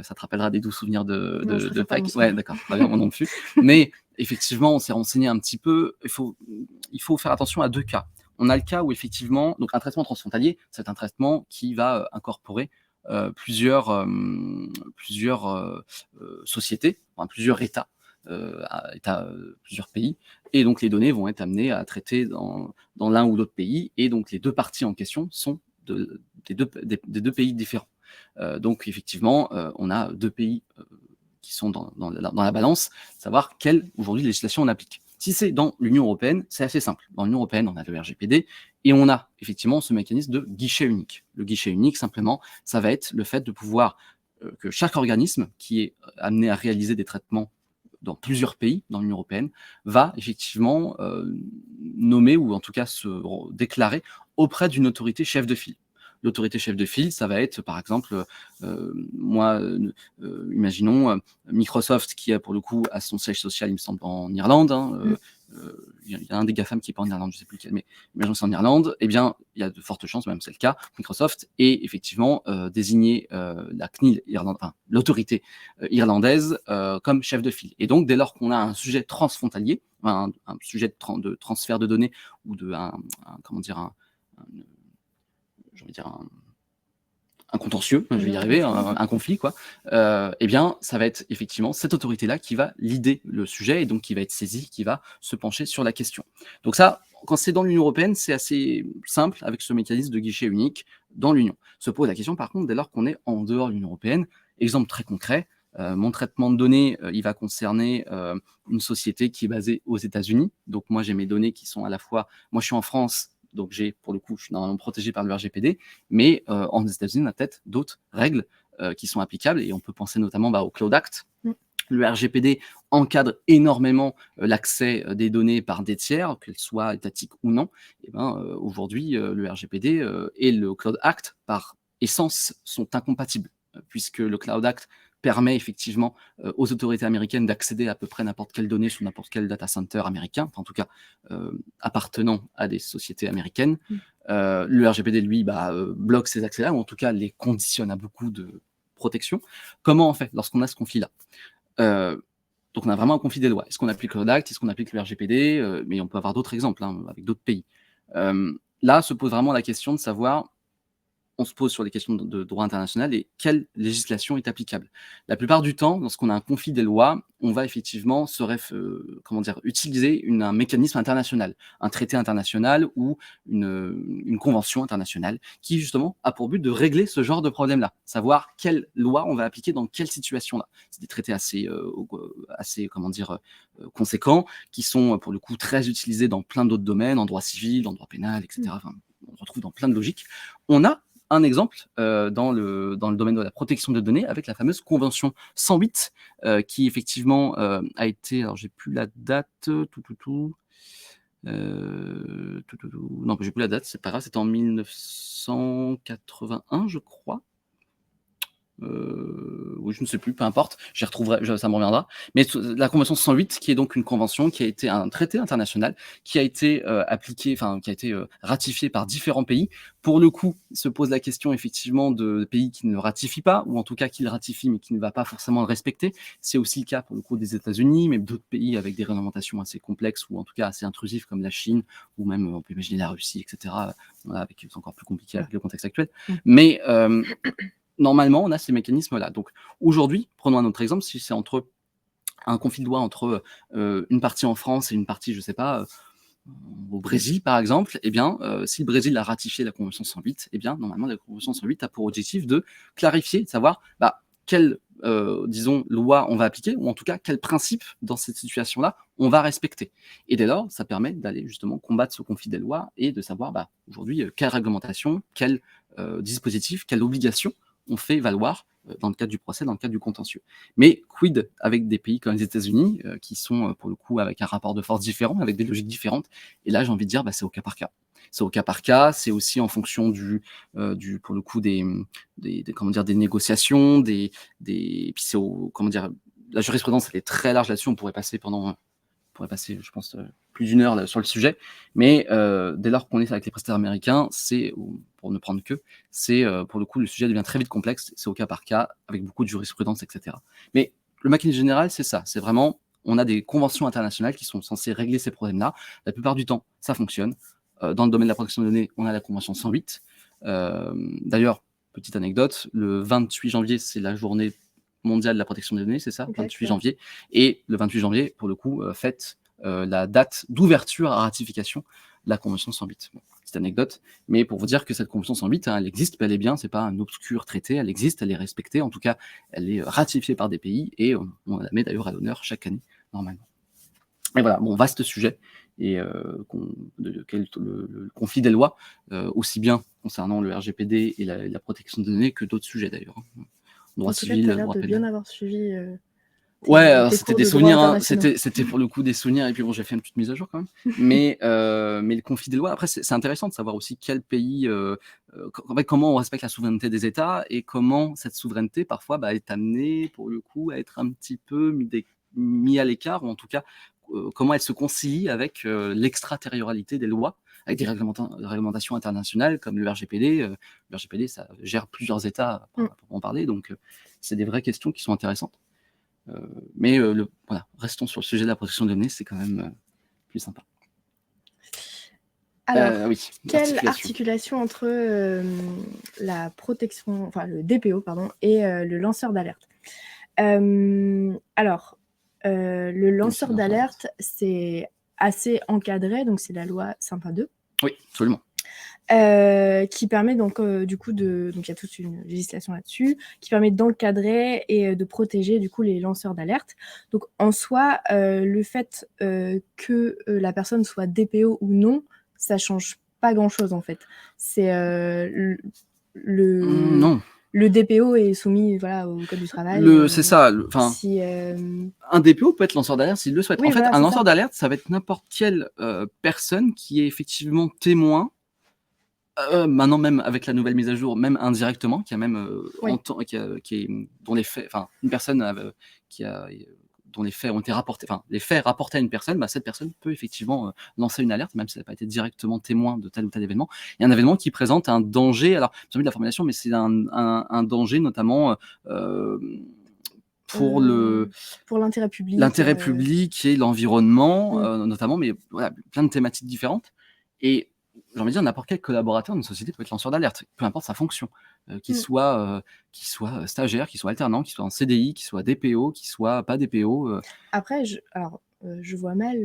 Ça te rappellera des doux souvenirs de Pâques. Ouais, d'accord, pas bien, moi non plus. Mais effectivement, on s'est renseigné un petit peu. Il faut faire attention à deux cas. On a le cas où effectivement, donc un traitement transfrontalier, c'est un traitement qui va incorporer plusieurs sociétés, plusieurs États, plusieurs pays, et donc les données vont être amenées à traiter dans l'un ou l'autre pays, et donc les deux parties en question sont des deux pays différents. Donc effectivement, on a deux pays qui sont dans la balance, savoir quelle aujourd'hui législation on applique. Si c'est dans l'Union européenne, c'est assez simple. Dans l'Union européenne, on a le RGPD, et on a effectivement ce mécanisme de guichet unique. Le guichet unique, simplement, ça va être le fait de pouvoir que chaque organisme qui est amené à réaliser des traitements dans plusieurs pays dans l'Union européenne va effectivement nommer, ou en tout cas se déclarer auprès d'une autorité chef de file. L'autorité chef de file, ça va être, par exemple, imaginons Microsoft, qui a pour le coup a son siège social, il me semble, en Irlande, il y a un des GAFAM qui est pas en Irlande, je sais plus lequel, mais imaginons que c'est en Irlande, eh bien, il y a de fortes chances, même c'est le cas, Microsoft ait effectivement désigné la CNIL l'autorité irlandaise comme chef de file. Et donc, dès lors qu'on a un sujet transfrontalier, un sujet de transfert de données ou un contentieux, je vais y arriver, un conflit, quoi, eh bien, ça va être effectivement cette autorité-là qui va leader le sujet et donc qui va être saisie, qui va se pencher sur la question. Donc ça, quand c'est dans l'Union européenne, c'est assez simple avec ce mécanisme de guichet unique dans l'Union. Se pose la question, par contre, dès lors qu'on est en dehors de l'Union européenne, exemple très concret, mon traitement de données, il va concerner une société qui est basée aux États-Unis. Donc moi, j'ai mes données qui sont à la fois, moi je suis en France, donc pour le coup, je suis normalement protégé par le RGPD, mais en États-Unis, on a peut-être d'autres règles qui sont applicables et on peut penser notamment au Cloud Act. Le RGPD encadre énormément l'accès des données par des tiers, qu'elles soient étatiques ou non. Et aujourd'hui, le RGPD et le Cloud Act, par essence, sont incompatibles, puisque le Cloud Act permet effectivement aux autorités américaines d'accéder à peu près n'importe quelle donnée sur n'importe quel data center américain, enfin, en tout cas appartenant à des sociétés américaines. Le RGPD, lui, bloque ces accès-là, ou en tout cas les conditionne à beaucoup de protection. Comment on fait lorsqu'on a ce conflit-là ? Donc on a vraiment un conflit des lois. Est-ce qu'on applique le Cloud Act ? Est-ce qu'on applique le RGPD ? Mais on peut avoir d'autres exemples avec d'autres pays. Là se pose vraiment la question de savoir, on se pose sur les questions de droit international et quelle législation est applicable. La plupart du temps, lorsqu'on a un conflit des lois, on va effectivement utiliser un mécanisme international, un traité international ou une convention internationale qui justement a pour but de régler ce genre de problème-là, savoir quelle loi on va appliquer dans quelle situation-là. C'est des traités assez conséquents qui sont pour le coup très utilisés dans plein d'autres domaines, en droit civil, en droit pénal, etc. Enfin, on retrouve dans plein de logiques. On a un exemple dans le domaine de la protection de données avec la fameuse Convention 108 qui effectivement a été, alors j'ai plus la date, non, j'ai plus la date, c'est pas grave, c'était en 1981, je crois. Oui, je ne sais plus, peu importe, j'y retrouverai, ça me reviendra. Mais la Convention 108, qui est donc une convention qui a été un traité international, qui a été appliqué, enfin qui a été ratifié par différents pays. Pour le coup, il se pose la question effectivement de pays qui ne le ratifient pas, ou en tout cas qui le ratifient mais qui ne va pas forcément le respecter. C'est aussi le cas pour le coup des États-Unis, mais d'autres pays avec des réglementations assez complexes ou en tout cas assez intrusives comme la Chine ou même on peut imaginer la Russie, etc. Voilà, c'est encore plus compliqué avec le contexte actuel. Mais normalement, on a ces mécanismes-là. Donc, aujourd'hui, prenons un autre exemple, si c'est entre un conflit de loi entre une partie en France et une partie, je ne sais pas, au Brésil, par exemple, eh bien, si le Brésil a ratifié la Convention 108, eh bien, normalement, la Convention 108 a pour objectif de clarifier, de savoir quelle, loi on va appliquer, ou en tout cas, quel principe, dans cette situation-là, on va respecter. Et dès lors, ça permet d'aller justement combattre ce conflit des lois et de savoir, aujourd'hui, quelle réglementation, quel dispositif, quelle obligation on fait valoir dans le cadre du procès, dans le cadre du contentieux. Mais quid avec des pays comme les États-Unis, qui sont pour le coup avec un rapport de force différent, avec des logiques différentes. Et là, j'ai envie de dire, c'est au cas par cas. C'est au cas par cas, c'est aussi en fonction pour le coup des négociations, puis c'est la jurisprudence elle est très large là-dessus. On pourrait passer, je pense, plus d'une heure là, sur le sujet. Mais dès lors qu'on est avec les prestataires américains, pour ne prendre c'est pour le coup, le sujet devient très vite complexe. C'est au cas par cas, avec beaucoup de jurisprudence, etc. Mais le mécanisme général, c'est ça. C'est vraiment, on a des conventions internationales qui sont censées régler ces problèmes-là. La plupart du temps, ça fonctionne. Dans le domaine de la protection des données, on a la Convention 108. D'ailleurs, petite anecdote, le 28 janvier, c'est la journée mondiale de la protection des données, c'est ça, 28 janvier. Et le 28 janvier, pour le coup, fête la date d'ouverture à ratification de la Convention 108. Bon, petite anecdote, mais pour vous dire que cette Convention 108, elle existe bel et bien, c'est pas un obscur traité, elle existe, elle est respectée, en tout cas, elle est ratifiée par des pays, et on la met d'ailleurs à l'honneur chaque année, normalement. Et voilà, bon, vaste sujet, et le conflit des lois, aussi bien concernant le RGPD et la protection des données que d'autres sujets d'ailleurs. Droit civil, droit pénal. Bien avoir suivi. Ouais, c'était des souvenirs, c'était pour le coup des souvenirs, et puis bon, j'ai fait une petite mise à jour quand même. Mais le conflit des lois, après, c'est intéressant de savoir aussi quel pays, comment on respecte la souveraineté des États et comment cette souveraineté parfois est amenée pour le coup à être un petit peu mis à l'écart, ou en tout cas comment elle se concilie avec l'extraterritorialité des lois, avec des réglementations internationales comme le RGPD. Le RGPD, ça gère plusieurs États, pour en parler, donc c'est des vraies questions qui sont intéressantes. Mais voilà, restons sur le sujet de la protection des données, c'est quand même plus sympa. Alors, oui, quelle articulation entre la protection, enfin le DPO, pardon, et le lanceur d'alerte? Alors, le lanceur d'alerte, c'est assez encadré, donc c'est la loi Sympa 2. Oui, absolument. Qui permet donc du coup donc il y a toute une législation là-dessus, qui permet d'encadrer et de protéger du coup les lanceurs d'alerte. Donc en soi, le fait que la personne soit DPO ou non, ça change pas grand-chose en fait. C'est Non. Le DPO est soumis voilà, au code du travail. C'est ça. Si, un DPO peut être lanceur d'alerte s'il le souhaite. Oui, en fait, voilà, un lanceur d'alerte, ça va être n'importe quelle personne qui est effectivement témoin. Maintenant, même avec la nouvelle mise à jour, même indirectement, qui a même dont les faits, enfin une personne dont les faits ont été rapportés, enfin les faits rapportés à une personne, cette personne peut effectivement lancer une alerte, même si elle n'a pas été directement témoin de tel ou tel événement. Et un événement qui présente un danger, alors j'ai mis de la formulation, mais c'est un danger notamment pour l'intérêt public. L'intérêt public et l'environnement, notamment, mais voilà, plein de thématiques différentes. Et j'ai envie de dire, n'importe quel collaborateur d'une société peut être lanceur d'alerte, peu importe sa fonction, qu'il soit stagiaire, qu'il soit alternant, qu'il soit en CDI, qu'il soit DPO, qu'il soit pas DPO. Après, je vois mal,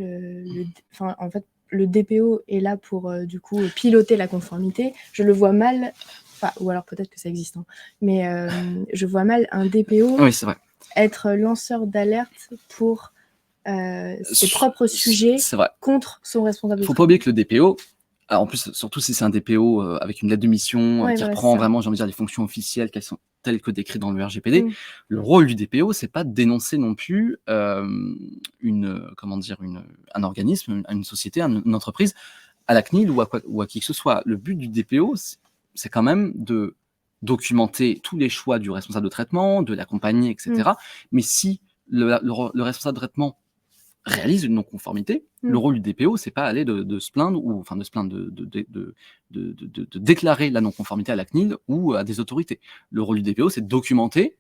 en fait, le DPO est là pour du coup piloter la conformité. Je le vois mal, ou alors peut-être que ça existe, hein, mais je vois mal un DPO oui, c'est vrai. Être lanceur d'alerte pour ses propres sujets contre son responsable. Faut pas oublier que le DPO, alors en plus, surtout si c'est un DPO avec une lettre de mission qui reprend vraiment, j'ai envie de dire, les fonctions officielles telles que décrites dans le RGPD, le rôle du DPO, c'est pas de dénoncer non plus un organisme, une société, une entreprise, à la CNIL ou à qui que ce soit. Le but du DPO, c'est quand même de documenter tous les choix du responsable de traitement, de l'accompagner, etc. Mais si le responsable de traitement réalise une non-conformité, le rôle du DPO, c'est pas aller de se plaindre, de déclarer la non-conformité à la CNIL ou à des autorités. Le rôle du DPO, c'est de documenter,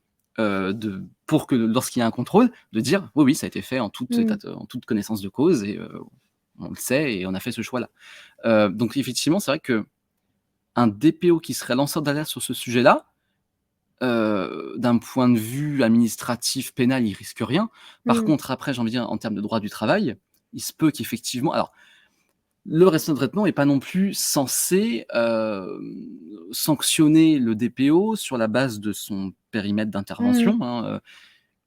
pour que lorsqu'il y a un contrôle, de dire oui, ça a été fait en toute connaissance de cause, et on le sait, et on a fait ce choix-là. Donc effectivement, c'est vrai que un DPO qui serait lanceur d'alerte sur ce sujet-là, d'un point de vue administratif, pénal, il risque rien. Par contre, après, j'ai envie de dire, en termes de droit du travail, il se peut qu'effectivement... Alors, le responsable de traitement n'est pas non plus censé sanctionner le DPO sur la base de son périmètre d'intervention.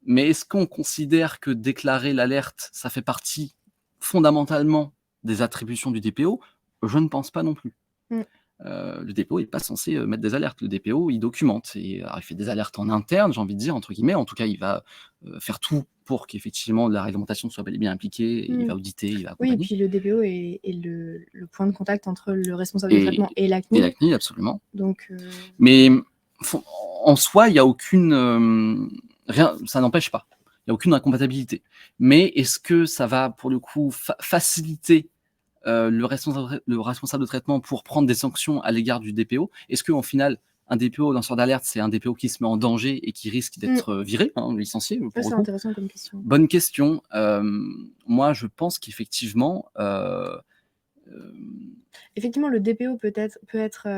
Mais est-ce qu'on considère que déclarer l'alerte, ça fait partie fondamentalement des attributions du DPO? Je ne pense pas non plus. Le DPO n'est pas censé mettre des alertes. Le DPO, il documente. Et, alors, il fait des alertes en interne, j'ai envie de dire, entre guillemets. En tout cas, il va faire tout pour qu'effectivement la réglementation soit bel et bien impliquée. Et il va auditer, il va accompagner. Oui, et puis le DPO est le point de contact entre le responsable de traitement et la CNIL. Et la CNIL, absolument. Donc, mais en soi, il n'y a aucune... rien, ça n'empêche pas. Il n'y a aucune incompatibilité. Mais est-ce que ça va, pour le coup, faciliter le responsable de traitement pour prendre des sanctions à l'égard du DPO? Est-ce qu'en final, un DPO lanceur d'alerte, c'est un DPO qui se met en danger et qui risque d'être viré, licencié? C'est intéressant comme question. Bonne question. Moi, je pense qu'effectivement... Effectivement, le DPO peut être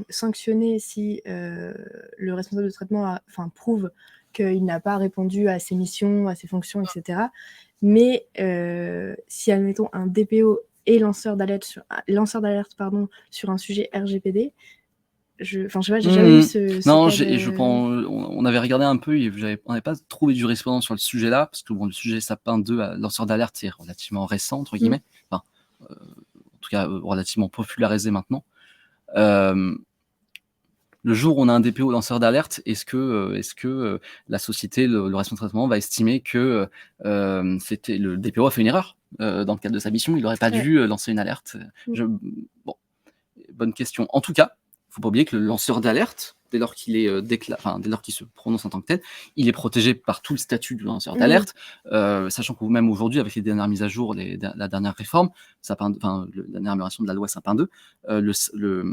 sanctionné si le responsable de traitement prouve qu'il n'a pas répondu à ses missions, à ses fonctions, etc. Mais si, admettons, un DPO et lanceur d'alerte sur un sujet RGPD, je sais pas, j'ai jamais eu ce non, cas on avait regardé un peu, on n'avait pas trouvé de jurisprudence sur le sujet-là, parce que le sujet Sapin 2 à lanceur d'alerte, c'est relativement récent, entre guillemets. En tout cas, relativement popularisé maintenant. Le jour où on a un DPO lanceur d'alerte, est-ce que la société, le responsable de traitement va estimer que le DPO a fait une erreur dans le cadre de sa mission, il n'aurait pas dû lancer une alerte? Bonne question. En tout cas, il ne faut pas oublier que le lanceur d'alerte, dès lors qu'il est dès lors qu'il se prononce en tant que tel, il est protégé par tout le statut du lanceur d'alerte, sachant que même aujourd'hui, avec les dernières mises à jour, la dernière réforme, la dernière amélioration de la loi Sapin 2, le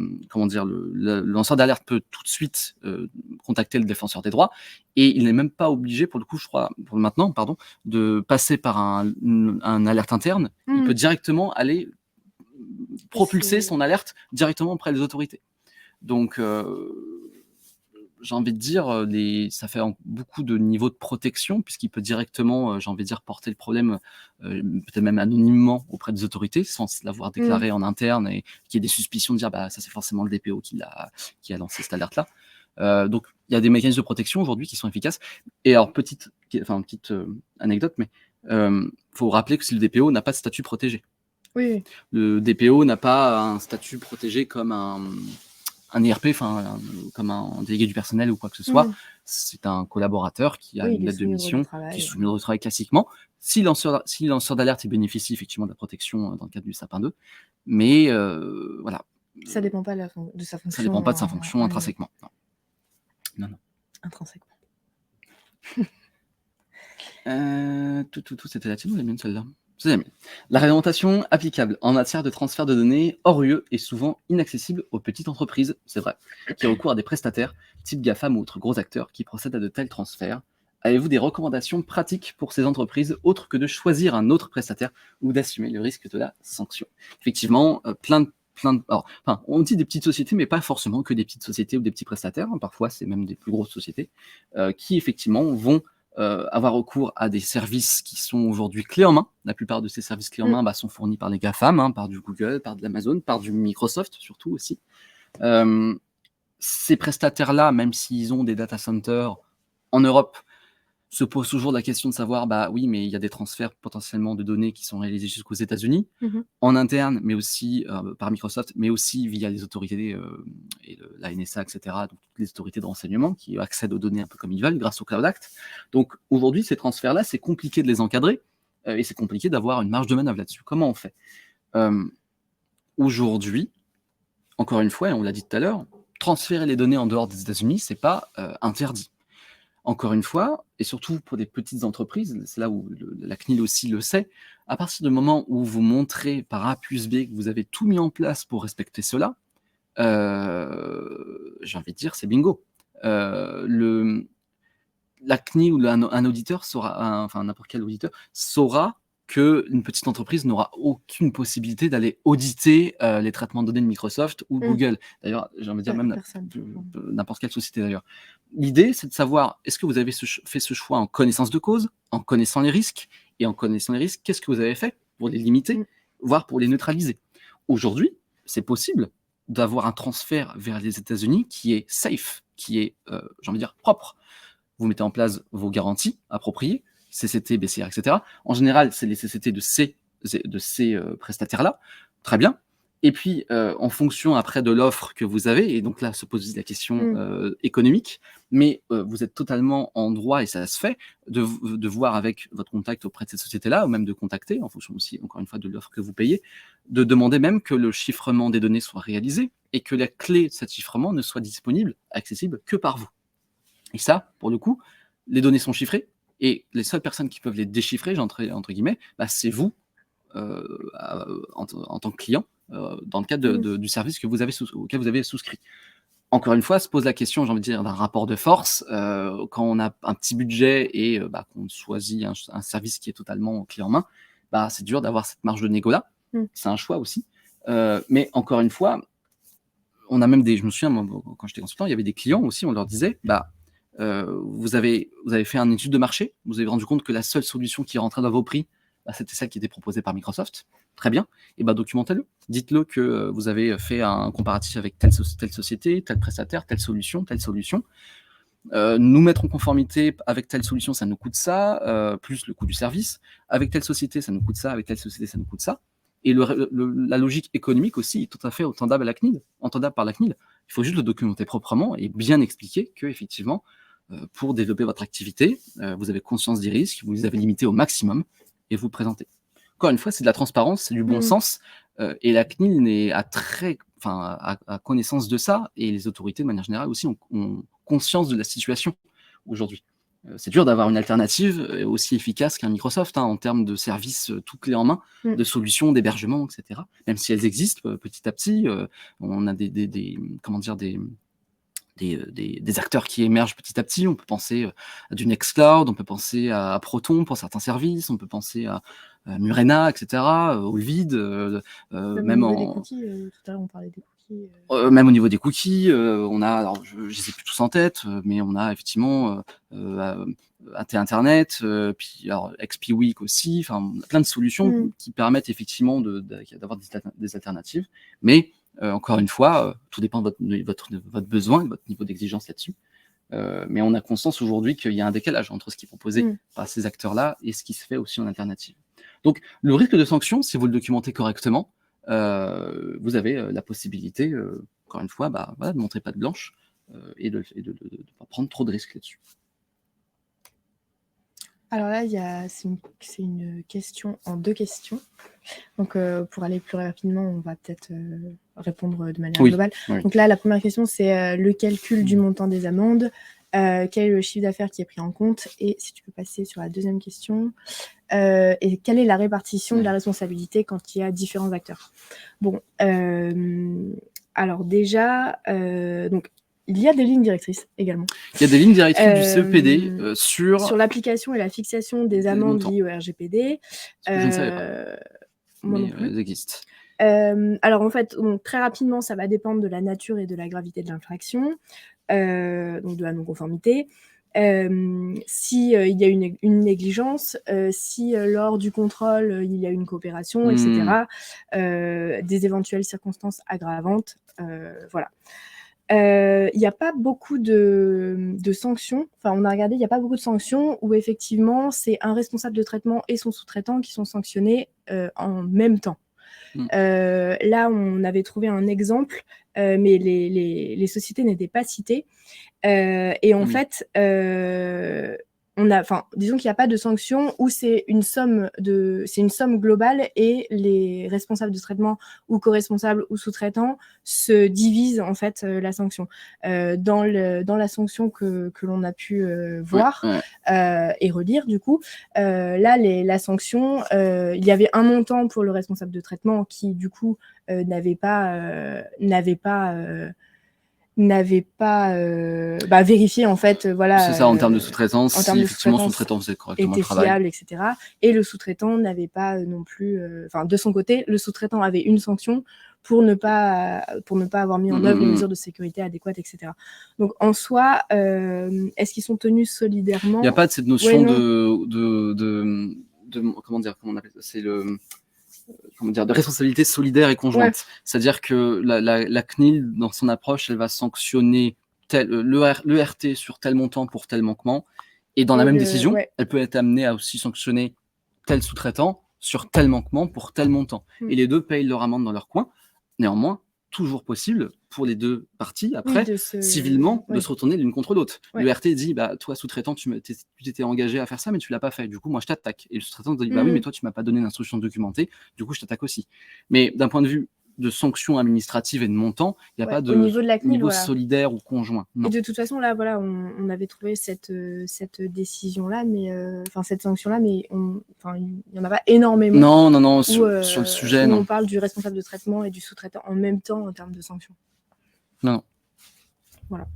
lanceur d'alerte peut tout de suite contacter le défenseur des droits, et il n'est même pas obligé, pour le coup, je crois, de passer par un alerte interne. Il peut directement aller propulser son alerte directement auprès des autorités. Donc, j'ai envie de dire, ça fait beaucoup de niveaux de protection, puisqu'il peut directement, porter le problème, peut-être même anonymement auprès des autorités, sans l'avoir déclaré en interne, et qu'il y ait des suspicions de dire, ça c'est forcément le DPO qui a lancé cette alerte-là. Donc, il y a des mécanismes de protection aujourd'hui qui sont efficaces. Et alors, petite anecdote, mais faut rappeler que si le DPO n'a pas de statut protégé. Oui. Le DPO n'a pas un statut protégé comme un IRP, comme un délégué du personnel ou quoi que ce soit. C'est un collaborateur qui a une lettre de mission, qui est soumis au travail classiquement. Si lanceur d'alerte, il bénéficie effectivement de la protection dans le cadre du Sapin 2, mais voilà. Ça dépend pas de sa fonction. Ça dépend pas de sa fonction intrinsèquement. Non. Intrinsèquement. C'était la tienne ou la mienne, celle-là? La réglementation applicable en matière de transfert de données hors UE est souvent inaccessible aux petites entreprises, c'est vrai, qui recourent à des prestataires, type GAFAM ou autres gros acteurs qui procèdent à de tels transferts. Avez-vous des recommandations pratiques pour ces entreprises, autres que de choisir un autre prestataire ou d'assumer le risque de la sanction? Effectivement, on dit des petites sociétés, mais pas forcément que des petites sociétés ou des petits prestataires. Parfois, c'est même des plus grosses sociétés qui, effectivement, vont avoir recours à des services qui sont aujourd'hui clés en main. La plupart de ces services clés en main sont fournis par les GAFAM, par du Google, par de l'Amazon, par du Microsoft surtout aussi. Ces prestataires-là, même s'ils ont des data centers en Europe, se posent toujours la question de savoir, oui, mais il y a des transferts potentiellement de données qui sont réalisés jusqu'aux États-Unis, en interne, mais aussi par Microsoft, mais aussi via les autorités, la NSA, etc., donc toutes les autorités de renseignement qui accèdent aux données un peu comme ils veulent grâce au Cloud Act. Donc aujourd'hui, ces transferts-là, c'est compliqué de les encadrer et c'est compliqué d'avoir une marge de manœuvre là-dessus. Comment on fait? Aujourd'hui, encore une fois, et on l'a dit tout à l'heure, transférer les données en dehors des États-Unis, c'est pas interdit. Encore une fois, et surtout pour des petites entreprises, c'est là où la CNIL aussi le sait, à partir du moment où vous montrez par A plus B que vous avez tout mis en place pour respecter cela, j'ai envie de dire, c'est bingo. La CNIL ou un auditeur saura, n'importe quel auditeur, saura qu'une petite entreprise n'aura aucune possibilité d'aller auditer les traitements de données de Microsoft ou Google. D'ailleurs, j'ai envie de dire même n'importe quelle société d'ailleurs. L'idée, c'est de savoir, est-ce que vous avez fait ce choix en connaissance de cause, en connaissant les risques, et en connaissant les risques, qu'est-ce que vous avez fait pour les limiter, voire pour les neutraliser? Aujourd'hui, c'est possible d'avoir un transfert vers les États-Unis qui est safe, qui est, j'ai envie de dire, propre. Vous mettez en place vos garanties appropriées, CCT, BCR, etc. En général, c'est les CCT de ces prestataires-là. Très bien. Et puis, en fonction après de l'offre que vous avez, et donc là se pose la question économique, mais vous êtes totalement en droit, et ça se fait, de voir avec votre contact auprès de cette société-là, ou même de contacter, en fonction aussi, encore une fois, de l'offre que vous payez, de demander même que le chiffrement des données soit réalisé, et que la clé de cet chiffrement ne soit disponible, accessible que par vous. Et ça, pour le coup, les données sont chiffrées, et les seules personnes qui peuvent les déchiffrer, entre guillemets, c'est vous, en tant que client, dans le cadre du service auquel vous avez souscrit. Encore une fois, se pose la question, j'ai envie de dire, d'un rapport de force. Quand on a un petit budget et qu'on choisit un service qui est totalement clé en main, c'est dur d'avoir cette marge de négo-là. C'est un choix aussi. Mais encore une fois, on a même je me souviens, moi, quand j'étais consultant, il y avait des clients aussi, on leur disait, vous avez fait une étude de marché, vous avez rendu compte que la seule solution qui rentrait dans vos prix, c'était celle qui était proposée par Microsoft. Très bien. Et documentez-le. Dites-le que vous avez fait un comparatif avec telle société, tel prestataire, telle solution. Nous mettre en conformité avec telle solution, ça nous coûte ça, plus le coût du service. Avec telle société, ça nous coûte ça. Avec telle société, ça nous coûte ça. Et la logique économique aussi est tout à fait entendable par la CNIL. Il faut juste le documenter proprement et bien expliquer que, effectivement, pour développer votre activité, vous avez conscience des risques, vous les avez limités au maximum et vous présentez. Encore une fois, c'est de la transparence, c'est du bon sens. Et la CNIL a connaissance de ça, et les autorités, de manière générale, aussi ont conscience de la situation aujourd'hui. C'est dur d'avoir une alternative aussi efficace qu'un Microsoft, en termes de services tout clés en main, de solutions, d'hébergement, etc. Même si elles existent petit à petit, on a des acteurs qui émergent petit à petit. On peut penser à du Nextcloud, on peut penser à Proton pour certains services, on peut penser à Murena, etc., au vide, même au niveau des cookies, tout à l'heure on parlait des cookies. Même au niveau des cookies, on a, alors je les ai plus tous en tête, mais on a effectivement AT Internet, puis alors XP Week aussi, enfin plein de solutions qui permettent effectivement d'avoir des alternatives. Mais encore une fois, tout dépend de votre besoin, de votre niveau d'exigence là-dessus. Mais on a conscience aujourd'hui qu'il y a un décalage entre ce qui est proposé par ces acteurs-là et ce qui se fait aussi en alternative. Donc le risque de sanction, si vous le documentez correctement, vous avez la possibilité, encore une fois, de montrer patte blanche et de ne pas prendre trop de risques là-dessus. Alors là, c'est une question en 2 questions. Donc, pour aller plus rapidement, on va peut-être répondre de manière globale. Oui. Donc là, la première question, c'est le calcul du montant des amendes. Quel est le chiffre d'affaires qui est pris en compte? Et si tu peux passer sur la deuxième question, et quelle est la répartition de la responsabilité quand il y a différents acteurs? Bon, alors déjà, donc, il y a des lignes directrices également. Il y a des lignes directrices du CEPD sur l'application et la fixation des amendes liées au RGPD. Je ne savais pas. Moi non plus. Elles existent. Alors en fait, donc, très rapidement, ça va dépendre de la nature et de la gravité de l'infraction, donc de la non-conformité. Si il y a une négligence, si lors du contrôle il y a une coopération, etc. Des éventuelles circonstances aggravantes, voilà. Il n'y a pas beaucoup de sanctions. Enfin, on a regardé, il n'y a pas beaucoup de sanctions où effectivement c'est un responsable de traitement et son sous-traitant qui sont sanctionnés en même temps. Là, on avait trouvé un exemple, mais les sociétés n'étaient pas citées. Et en fait, disons qu'il n'y a pas de sanction où c'est une somme globale et les responsables de traitement ou co-responsables ou sous-traitants se divisent en fait la sanction. Dans la sanction que l'on a pu voir et relire du coup, là la sanction, il y avait un montant pour le responsable de traitement qui du coup n'avait pas vérifié en fait, voilà. C'est ça, en termes de sous-traitance, si effectivement son sous-traitant faisait correctement le travail. Fiable, etc. Et le sous-traitant n'avait pas non plus, de son côté, le sous-traitant avait une sanction pour ne pas avoir mis en œuvre les mesures de sécurité adéquates, etc. Donc en soi, est-ce qu'ils sont tenus solidairement? Il n'y a pas de cette notion comment on appelle ça, c'est de responsabilité solidaire et conjointe. C'est-à-dire que la CNIL, dans son approche, elle va sanctionner le RT sur tel montant pour tel manquement, et dans la même décision, elle peut être amenée à aussi sanctionner tel sous-traitant sur tel manquement pour tel montant. Et les deux payent leur amende dans leur coin. Néanmoins, toujours possible pour les deux parties, après, civilement, de se retourner l'une contre l'autre. Le RT dit, toi, sous-traitant, tu t'étais engagé à faire ça, mais tu l'as pas fait. Du coup, moi, je t'attaque. Et le sous-traitant dit, oui, mais toi, tu m'as pas donné d'instruction documentée. Du coup, je t'attaque aussi. Mais d'un point de vue de sanctions administratives et de montant, il n'y a pas de niveau solidaire ou conjoint. Non. Et de toute façon, là, voilà, on avait trouvé cette décision-là, mais cette sanction-là, mais il n'y en a pas énormément. Non, sur le sujet, non. On parle du responsable de traitement et du sous-traitant en même temps en termes de sanctions. Non. Voilà.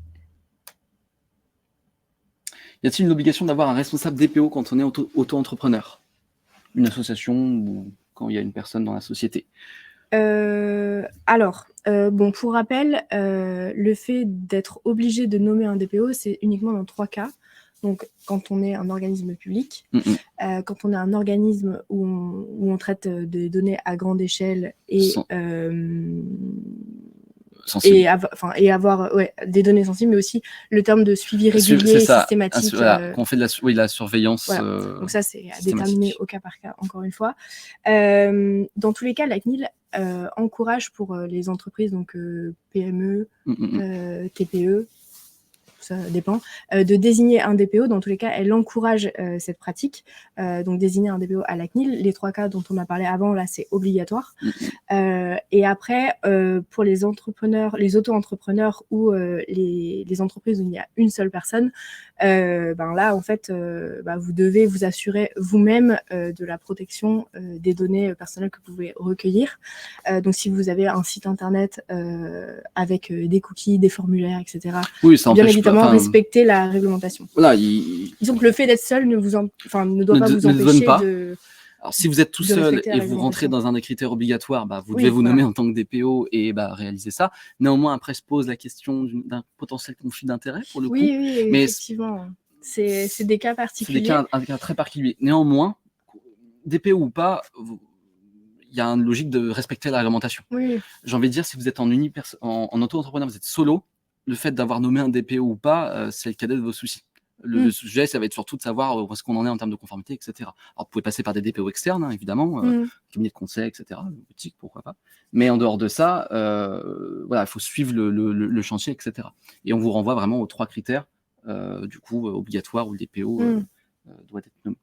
Y a-t-il une obligation d'avoir un responsable DPO quand on est auto-entrepreneur? Une association ou quand il y a une personne dans la société? Pour rappel, le fait d'être obligé de nommer un DPO, c'est uniquement dans 3 cas. Donc, quand on est un organisme public, quand on est un organisme où on traite des données à grande échelle et avoir des données sensibles, mais aussi le terme de suivi régulier, systématique. Qu'on fait de la surveillance. Voilà. Donc ça, c'est à déterminer au cas par cas, encore une fois. Dans tous les cas, la CNIL encourage pour les entreprises, donc PME, TPE, ça dépend, de désigner un DPO. Dans tous les cas, elle encourage cette pratique, donc désigner un DPO à la CNIL. Les 3 cas dont on a parlé avant, là, c'est obligatoire. Et après, pour les entrepreneurs, les auto-entrepreneurs ou les entreprises où il y a une seule personne, là, en fait, vous devez vous assurer vous-même de la protection des données personnelles que vous pouvez recueillir. Donc, si vous avez un site internet avec des cookies, des formulaires, etc., Oui, ça bien empêche évidemment pas. respecter la réglementation. Voilà, Disons que le fait d'être seul ne doit pas vous empêcher de... Alors, si vous êtes tout seul et vous rentrez dans un des critères obligatoires, vous devez vous nommer en tant que DPO et réaliser ça. Néanmoins, après se pose la question d'un potentiel conflit d'intérêt pour le coup. Oui, mais effectivement. C'est des cas particuliers. C'est un cas très particulier. Néanmoins, DPO ou pas, il y a une logique de respecter la réglementation. Oui. J'ai envie de dire, si vous êtes en auto-entrepreneur, vous êtes solo, le fait d'avoir nommé un DPO ou pas, c'est le cadet de vos soucis. Le sujet, ça va être surtout de savoir où est-ce qu'on en est en termes de conformité, etc. Alors, vous pouvez passer par des DPO externes, évidemment, cabinet de conseil, etc., boutique, pourquoi pas. Mais en dehors de ça, il faut suivre le chantier, etc. Et on vous renvoie vraiment aux 3 critères, du coup, obligatoires où le DPO doit être nommé.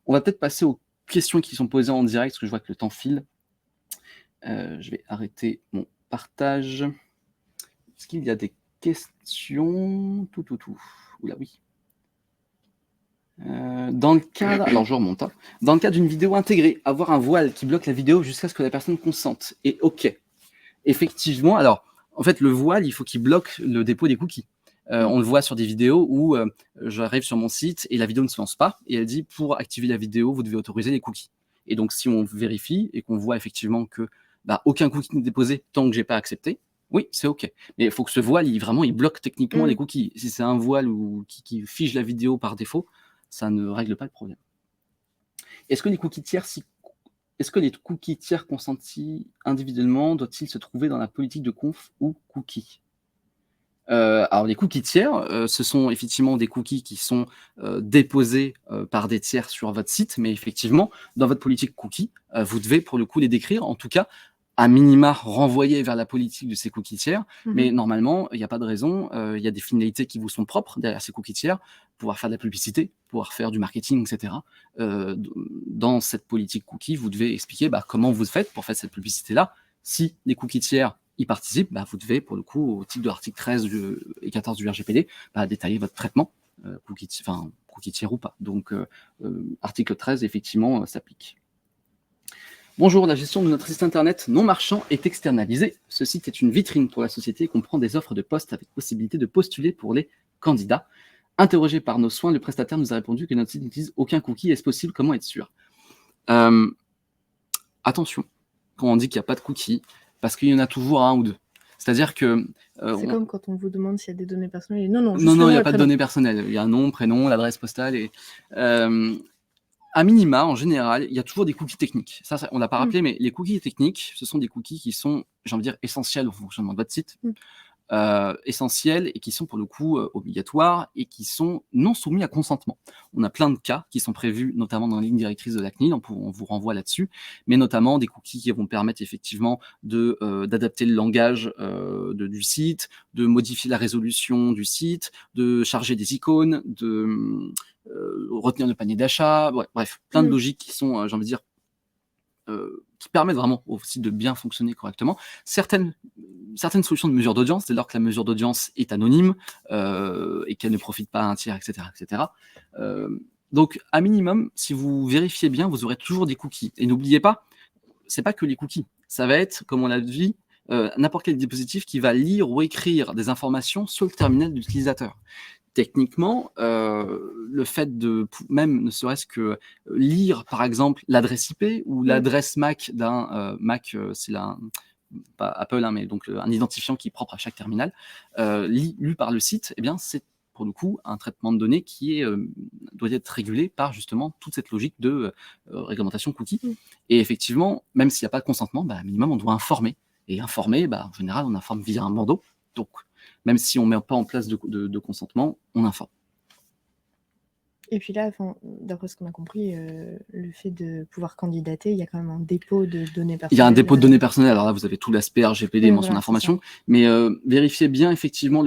On va peut-être passer aux questions qui sont posées en direct, parce que je vois que le temps file. Je vais arrêter mon partage. Est-ce qu'il y a des questions? Oula, oui. Dans le cadre, alors je remonte, dans le cadre d'une vidéo intégrée, avoir un voile qui bloque la vidéo jusqu'à ce que la personne consente. Et ok, effectivement, alors en fait le voile, il faut qu'il bloque le dépôt des cookies. On le voit sur des vidéos où j'arrive sur mon site et la vidéo ne se lance pas et elle dit pour activer la vidéo, vous devez autoriser les cookies. Et donc si on vérifie et qu'on voit effectivement que aucun cookie n'est déposé tant que j'ai pas accepté, oui, c'est ok. Mais il faut que ce voile, il bloque techniquement les cookies. Si c'est un voile qui fige la vidéo par défaut, ça ne règle pas le problème. Est-ce que les cookies tiers consentis individuellement doivent-ils se trouver dans la politique de conf ou cookies? Alors les cookies tiers, ce sont effectivement des cookies qui sont déposés par des tiers sur votre site, mais effectivement, dans votre politique cookies, vous devez pour le coup les décrire, en tout cas, à minima renvoyer vers la politique de ces cookies tiers, mais normalement, il n'y a pas de raison, il y a des finalités qui vous sont propres derrière ces cookies tiers, pouvoir faire de la publicité, pouvoir faire du marketing, etc. Dans cette politique cookie, vous devez expliquer comment vous faites pour faire cette publicité-là. Si les cookies tiers y participent, vous devez, pour le coup, au titre de l'article 13 et 14 du RGPD, détailler votre traitement, cookie tiers ou pas. Donc, article 13, effectivement, s'applique. Bonjour, la gestion de notre site internet non marchand est externalisée. Ce site est une vitrine pour la société et comprend des offres de postes avec possibilité de postuler pour les candidats. Interrogé par nos soins, le prestataire nous a répondu que notre site n'utilise aucun cookie. Est-ce possible? Comment être sûr? Attention, quand on dit qu'il n'y a pas de cookie, parce qu'il y en a toujours un ou deux. C'est-à-dire que... c'est comme quand on vous demande s'il y a des données personnelles. Non, il n'y a pas de données personnelles. Il y a un nom, prénom, l'adresse postale et... à minima, en général, il y a toujours des cookies techniques. Ça on ne l'a pas rappelé, mais les cookies techniques, ce sont des cookies qui sont, j'ai envie de dire, essentiels au fonctionnement de votre site, essentiels et qui sont pour le coup obligatoires et qui sont non soumis à consentement. On a plein de cas qui sont prévus, notamment dans la ligne directrice de la CNIL, on vous renvoie là-dessus, mais notamment des cookies qui vont permettre effectivement d'adapter le langage du site, de modifier la résolution du site, de charger des icônes, de retenir le panier d'achat, bref, plein de logiques qui sont, j'ai envie de dire, qui permettent vraiment au site de bien fonctionner correctement. Certaines solutions de mesure d'audience, dès lors que la mesure d'audience est anonyme et qu'elle ne profite pas à un tiers, etc. etc. Donc, à minimum, si vous vérifiez bien, vous aurez toujours des cookies. Et n'oubliez pas, c'est pas que les cookies. Ça va être, comme on l'a dit, n'importe quel dispositif qui va lire ou écrire des informations sur le terminal de l'utilisateur. Techniquement, le fait de même ne serait-ce que lire, par exemple, l'adresse IP ou l'adresse MAC d'un MAC, c'est pas Apple, mais donc un identifiant qui est propre à chaque terminal, lu par le site, eh bien, c'est pour le coup un traitement de données qui doit être régulé par justement toute cette logique de réglementation cookie. Et effectivement, même s'il n'y a pas de consentement, minimum, on doit informer. Et informer, en général, on informe via un bandeau. Donc, même si on ne met pas en place de consentement, on informe. Et puis là, d'après ce qu'on a compris, le fait de pouvoir candidater, il y a quand même un dépôt de données personnelles. Il y a un dépôt de données personnelles. Alors là, vous avez tout l'aspect RGPD, mention d'information, mais vérifiez bien effectivement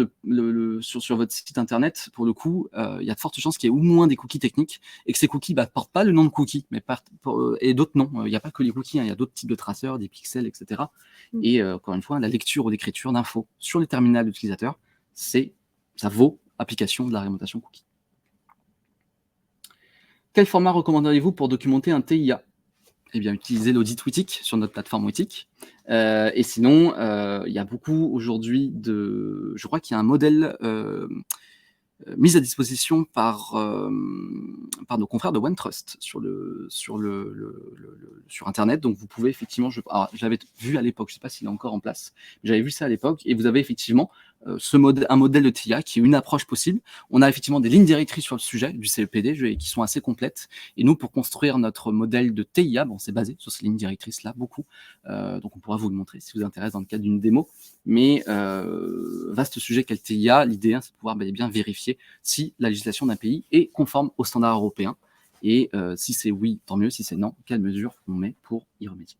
sur votre site internet. Pour le coup, il y a de fortes chances qu'il y ait au moins des cookies techniques et que ces cookies portent pas le nom de cookie, mais et d'autres non. Il n'y a pas que les cookies, il y a d'autres types de traceurs, des pixels, etc. Et encore une fois, la lecture ou l'écriture d'infos sur les terminals d'utilisateurs, ça vaut application de la réglementation cookie. Quel format recommanderiez-vous pour documenter un TIA ? Eh bien, utilisez l'audit Wittic sur notre plateforme Wittic. Et sinon, il y a beaucoup aujourd'hui je crois qu'il y a un modèle mis à disposition par nos confrères de OneTrust sur Internet. Donc, vous pouvez effectivement, j'avais vu à l'époque, je ne sais pas s'il est encore en place, mais j'avais vu ça à l'époque, et vous avez effectivement un modèle de TIA qui est une approche possible. On a effectivement des lignes directrices sur le sujet du CEPD qui sont assez complètes. Et nous, pour construire notre modèle de TIA, c'est basé sur ces lignes directrices-là, beaucoup. Donc, on pourra vous le montrer si vous intéresse dans le cadre d'une démo. Mais vaste sujet qu'est le TIA. L'idée, c'est de pouvoir bien vérifier si la législation d'un pays est conforme aux standards européens. Et si c'est oui, tant mieux. Si c'est non, quelles mesures on met pour y remédier.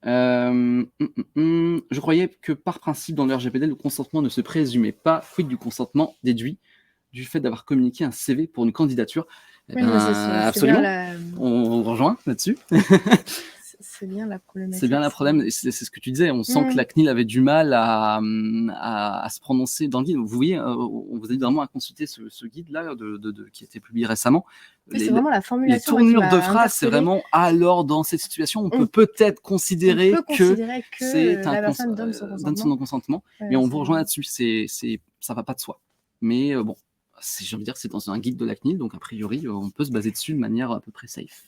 Je croyais que par principe dans le RGPD, le consentement ne se présumait pas. Quid du consentement déduit du fait d'avoir communiqué un CV pour une candidature? Absolument, on vous rejoint là-dessus. C'est bien la problématique. C'est bien la problème, c'est ce que tu disais. On sent que la CNIL avait du mal à se prononcer dans le guide. Vous voyez, on vous invite vraiment à consulter ce guide-là qui a été publié récemment. C'est vraiment la formulation. Les tournures de phrases, c'est vraiment alors dans cette situation, on peut peut-être considérer que la personne donne son non-consentement, mais on vous rejoint là-dessus. Ça va pas de soi. Mais bon, j'ai envie de dire que c'est dans un guide de la CNIL, donc a priori, on peut se baser dessus de manière à peu près safe.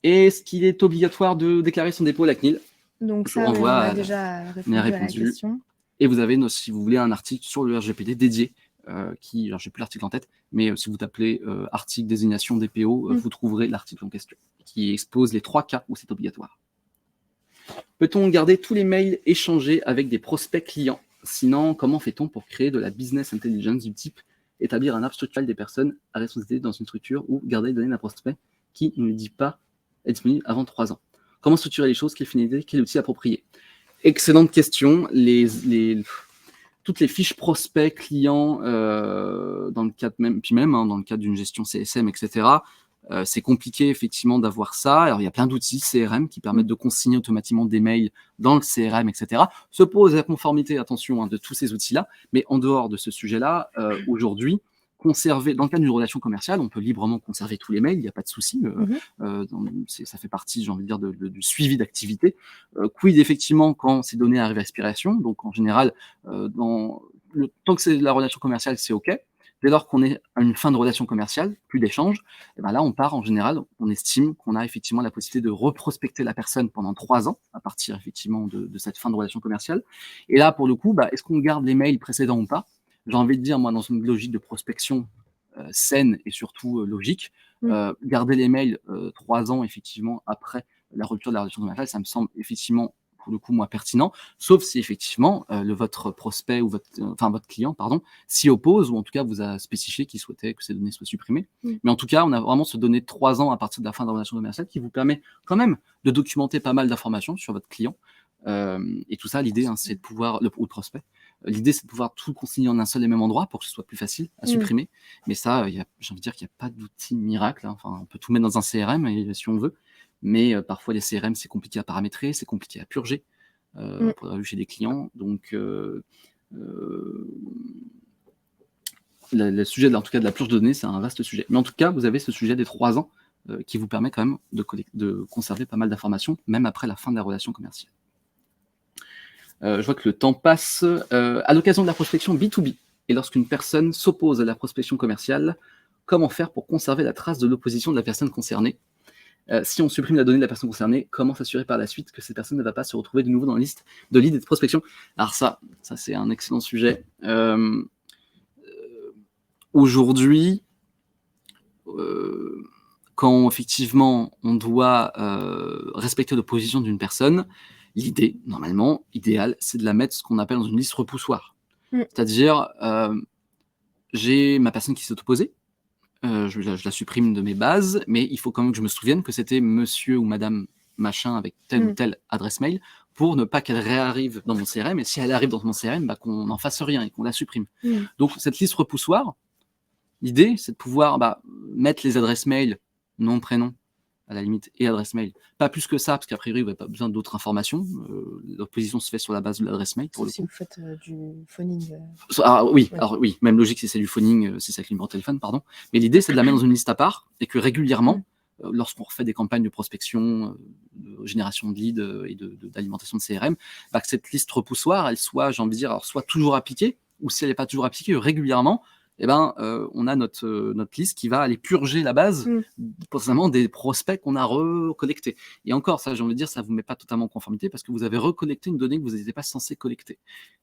Est-ce qu'il est obligatoire de déclarer son dépôt à la CNIL? Donc ça, on a déjà répondu à la question. Et vous avez, si vous voulez, un article sur le RGPD dédié, alors j'ai plus l'article en tête, mais si vous tapez article désignation DPO, vous trouverez l'article en question, qui expose les 3 cas où c'est obligatoire. Peut-on garder tous les mails échangés avec des prospects clients? Sinon, comment fait-on pour créer de la business intelligence du type établir un arbre structurel des personnes à responsabilité dans une structure ou garder les données d'un prospect qui ne dit pas est disponible avant 3 ans. Comment structurer les choses? Quelle finalité? Quel outil approprié? Excellente question. Toutes les fiches prospects, clients, dans le cadre dans le cadre d'une gestion CSM, etc., c'est compliqué effectivement d'avoir ça. Alors, il y a plein d'outils CRM qui permettent de consigner automatiquement des mails dans le CRM, etc. Se pose la conformité, attention, de tous ces outils-là. Mais en dehors de ce sujet-là, aujourd'hui, conserver, dans le cadre d'une relation commerciale, on peut librement conserver tous les mails, il n'y a pas de souci. Ça fait partie, j'ai envie de dire, du suivi d'activité. Quid, effectivement, quand ces données arrivent à expiration, donc en général, tant que c'est la relation commerciale, c'est OK. Dès lors qu'on est à une fin de relation commerciale, plus d'échanges, et là, on part en général, on estime qu'on a effectivement la possibilité de reprospecter la personne pendant 3 ans, à partir effectivement de cette fin de relation commerciale. Et là, pour le coup, est-ce qu'on garde les mails précédents ou pas? J'ai envie de dire, moi, dans une logique de prospection saine et surtout logique, garder les mails 3 ans, effectivement, après la rupture de la relation commerciale, ça me semble effectivement, pour le coup, moi, pertinent, sauf si effectivement votre prospect ou votre client, s'y oppose, ou en tout cas vous a spécifié qu'il souhaitait que ces données soient supprimées. Mais en tout cas, on a vraiment ce donné de 3 ans à partir de la fin de la relation commerciale qui vous permet quand même de documenter pas mal d'informations sur votre client. Et tout ça, l'idée, c'est de pouvoir, ou le prospect, l'idée, c'est de pouvoir tout consigner en un seul et même endroit pour que ce soit plus facile à supprimer. Mais ça, j'ai envie de dire qu'il n'y a pas d'outil miracle. Enfin, on peut tout mettre dans un CRM si on veut. Mais parfois, les CRM, c'est compliqué à paramétrer, c'est compliqué à purger pour chez des clients. Donc, le sujet, en tout cas, de la purge de données, c'est un vaste sujet. Mais en tout cas, vous avez ce sujet des 3 ans qui vous permet quand même de conserver pas mal d'informations, même après la fin de la relation commerciale. Je vois que le temps passe. À l'occasion de la prospection B2B, et lorsqu'une personne s'oppose à la prospection commerciale, comment faire pour conserver la trace de l'opposition de la personne concernée? Si on supprime la donnée de la personne concernée, comment s'assurer par la suite que cette personne ne va pas se retrouver de nouveau dans la liste de leads et de prospection? Alors ça c'est un excellent sujet. Aujourd'hui, quand effectivement on doit respecter l'opposition d'une personne, l'idée, normalement, idéale, c'est de la mettre ce qu'on appelle dans une liste repoussoir. C'est-à-dire, j'ai ma personne qui s'est opposée, je la supprime de mes bases, mais il faut quand même que je me souvienne que c'était monsieur ou madame machin avec telle ou telle adresse mail pour ne pas qu'elle réarrive dans mon CRM. Et si elle arrive dans mon CRM, bah, qu'on n'en fasse rien et qu'on la supprime. Donc cette liste repoussoir, l'idée, c'est de pouvoir mettre les adresses mail, nom, prénom, à la limite, et adresse mail. Pas plus que ça, parce qu'a priori, vous n'avez pas besoin d'autres informations. L'opposition se fait sur la base de l'adresse mail. Pour si vous faites du phoning. Alors oui, même logique si c'est du phoning, si c'est avec le numéro de téléphone, pardon. Mais l'idée, c'est de la mettre dans une liste à part et que régulièrement, lorsqu'on refait des campagnes de prospection, de génération de leads et d'alimentation de CRM, que cette liste repoussoir, elle soit, j'ai envie de dire, alors soit toujours appliquée, ou si elle n'est pas toujours appliquée, régulièrement, on a notre liste qui va aller purger la base, potentiellement des prospects qu'on a recollectés. Et encore, ça, j'ai envie de dire, ça ne vous met pas totalement en conformité parce que vous avez recollecté une donnée que vous n'étiez pas censé collecter.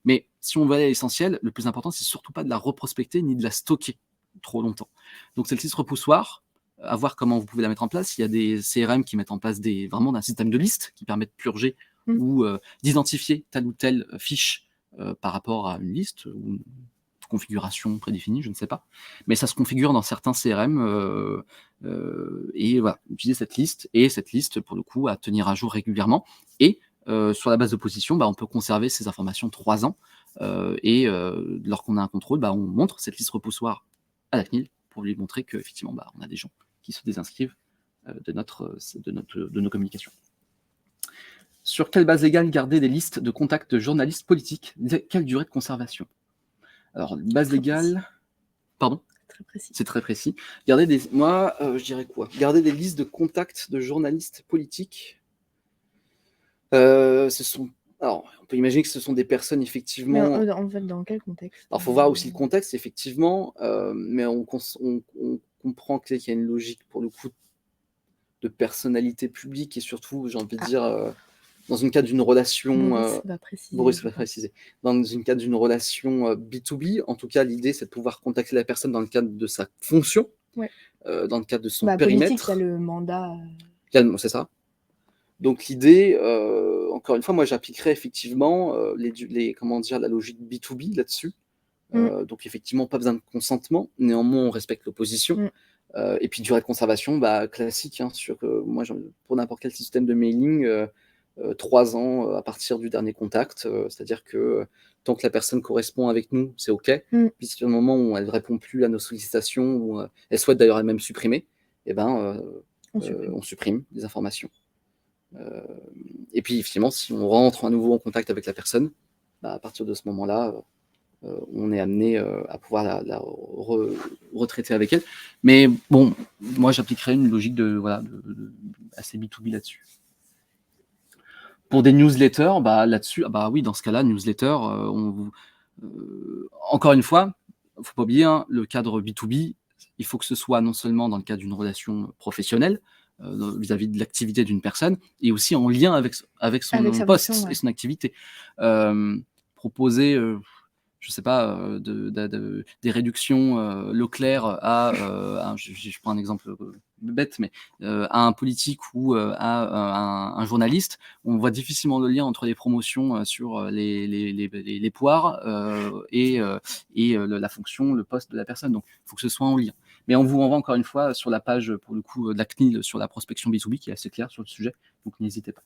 Mais si on va aller à l'essentiel, le plus important, c'est surtout pas de la reprospecter ni de la stocker trop longtemps. Donc, cette liste repoussoir, à voir comment vous pouvez la mettre en place. Il y a des CRM qui mettent en place vraiment un système de liste qui permet de purger ou d'identifier telle ou telle fiche par rapport à une liste ou une configuration prédéfinie, je ne sais pas. Mais ça se configure dans certains CRM et voilà, utiliser cette liste et cette liste, pour le coup, à tenir à jour régulièrement. Et sur la base d'opposition, on peut conserver ces informations 3 ans et lorsqu'on a un contrôle, on montre cette liste repoussoir à la CNIL pour lui montrer qu'effectivement, on a des gens qui se désinscrivent de nos communications. Sur quelle base légale garder des listes de contacts de journalistes politiques? Quelle durée de conservation? Alors, base légale... Pardon? Très précis. C'est très précis. Moi, je dirais quoi? Garder des listes de contacts de journalistes politiques. Alors, on peut imaginer que ce sont des personnes, effectivement... Mais en fait, dans quel contexte? Alors, il faut voir aussi le contexte, effectivement, mais on comprend qu'il y a une logique, pour le coup, de personnalité publique et surtout, j'ai envie de dire... dans une cadre d'une relation... Boris va préciser. Dans une cadre d'une relation B2B, en tout cas, l'idée, c'est de pouvoir contacter la personne dans le cadre de sa fonction, dans le cadre de son périmètre. Politique, il y a le mandat. C'est ça. Donc, l'idée, encore une fois, moi, j'appliquerais effectivement la logique B2B là-dessus. Donc, effectivement, pas besoin de consentement. Néanmoins, on respecte l'opposition. Et puis, durée de conservation, classique, moi, pour n'importe quel système de mailing... 3 ans à partir du dernier contact, c'est-à-dire que tant que la personne correspond avec nous, c'est OK. Puis si au moment où elle ne répond plus à nos sollicitations, ou elle souhaite d'ailleurs elle-même supprimer, on supprime les informations. Et puis effectivement, si on rentre à nouveau en contact avec la personne, à partir de ce moment-là, on est amené à pouvoir la retraiter avec elle. Mais bon, moi j'appliquerais une logique assez B2B là-dessus. Pour des newsletters, là-dessus, oui, dans ce cas-là, newsletter, encore une fois, il ne faut pas oublier, le cadre B2B, il faut que ce soit non seulement dans le cadre d'une relation professionnelle, vis-à-vis de l'activité d'une personne, et aussi en lien avec son poste et son activité. Proposer... je sais pas, des réductions Leclerc à je prends un exemple bête, mais à un politique ou à un journaliste, on voit difficilement le lien entre les promotions sur les poires et la fonction, le poste de la personne. Donc, il faut que ce soit en lien. Mais on vous envoie encore une fois sur la page, pour le coup, de la CNIL sur la prospection B2B, qui est assez claire sur le sujet, donc n'hésitez pas.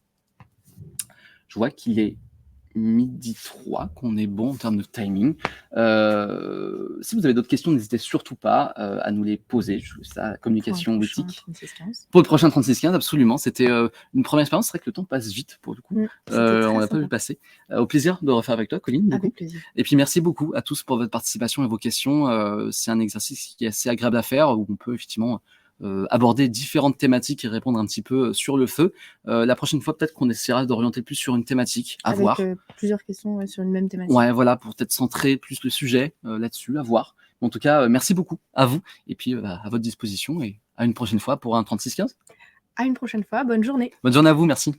Je vois qu'il est 12h03, qu'on est bon en termes de timing. Si vous avez d'autres questions, n'hésitez surtout pas à nous les poser. Ça, communication éthique. Pour le prochain 36-15, absolument. C'était une première expérience. C'est vrai que le temps passe vite pour le coup. On l'a pas vu passer. Au plaisir de refaire avec toi, Colline. Avec plaisir. Et puis merci beaucoup à tous pour votre participation et vos questions. C'est un exercice qui est assez agréable à faire, où on peut effectivement aborder différentes thématiques et répondre un petit peu sur le feu. La prochaine fois, peut-être qu'on essaiera d'orienter plus sur une thématique, à voir. Plusieurs questions sur une même thématique. Ouais, voilà, pour peut-être centrer plus le sujet là-dessus, à voir. En tout cas, merci beaucoup à vous, et puis à votre disposition, et à une prochaine fois pour un 36-15. À une prochaine fois, bonne journée. Bonne journée à vous, merci.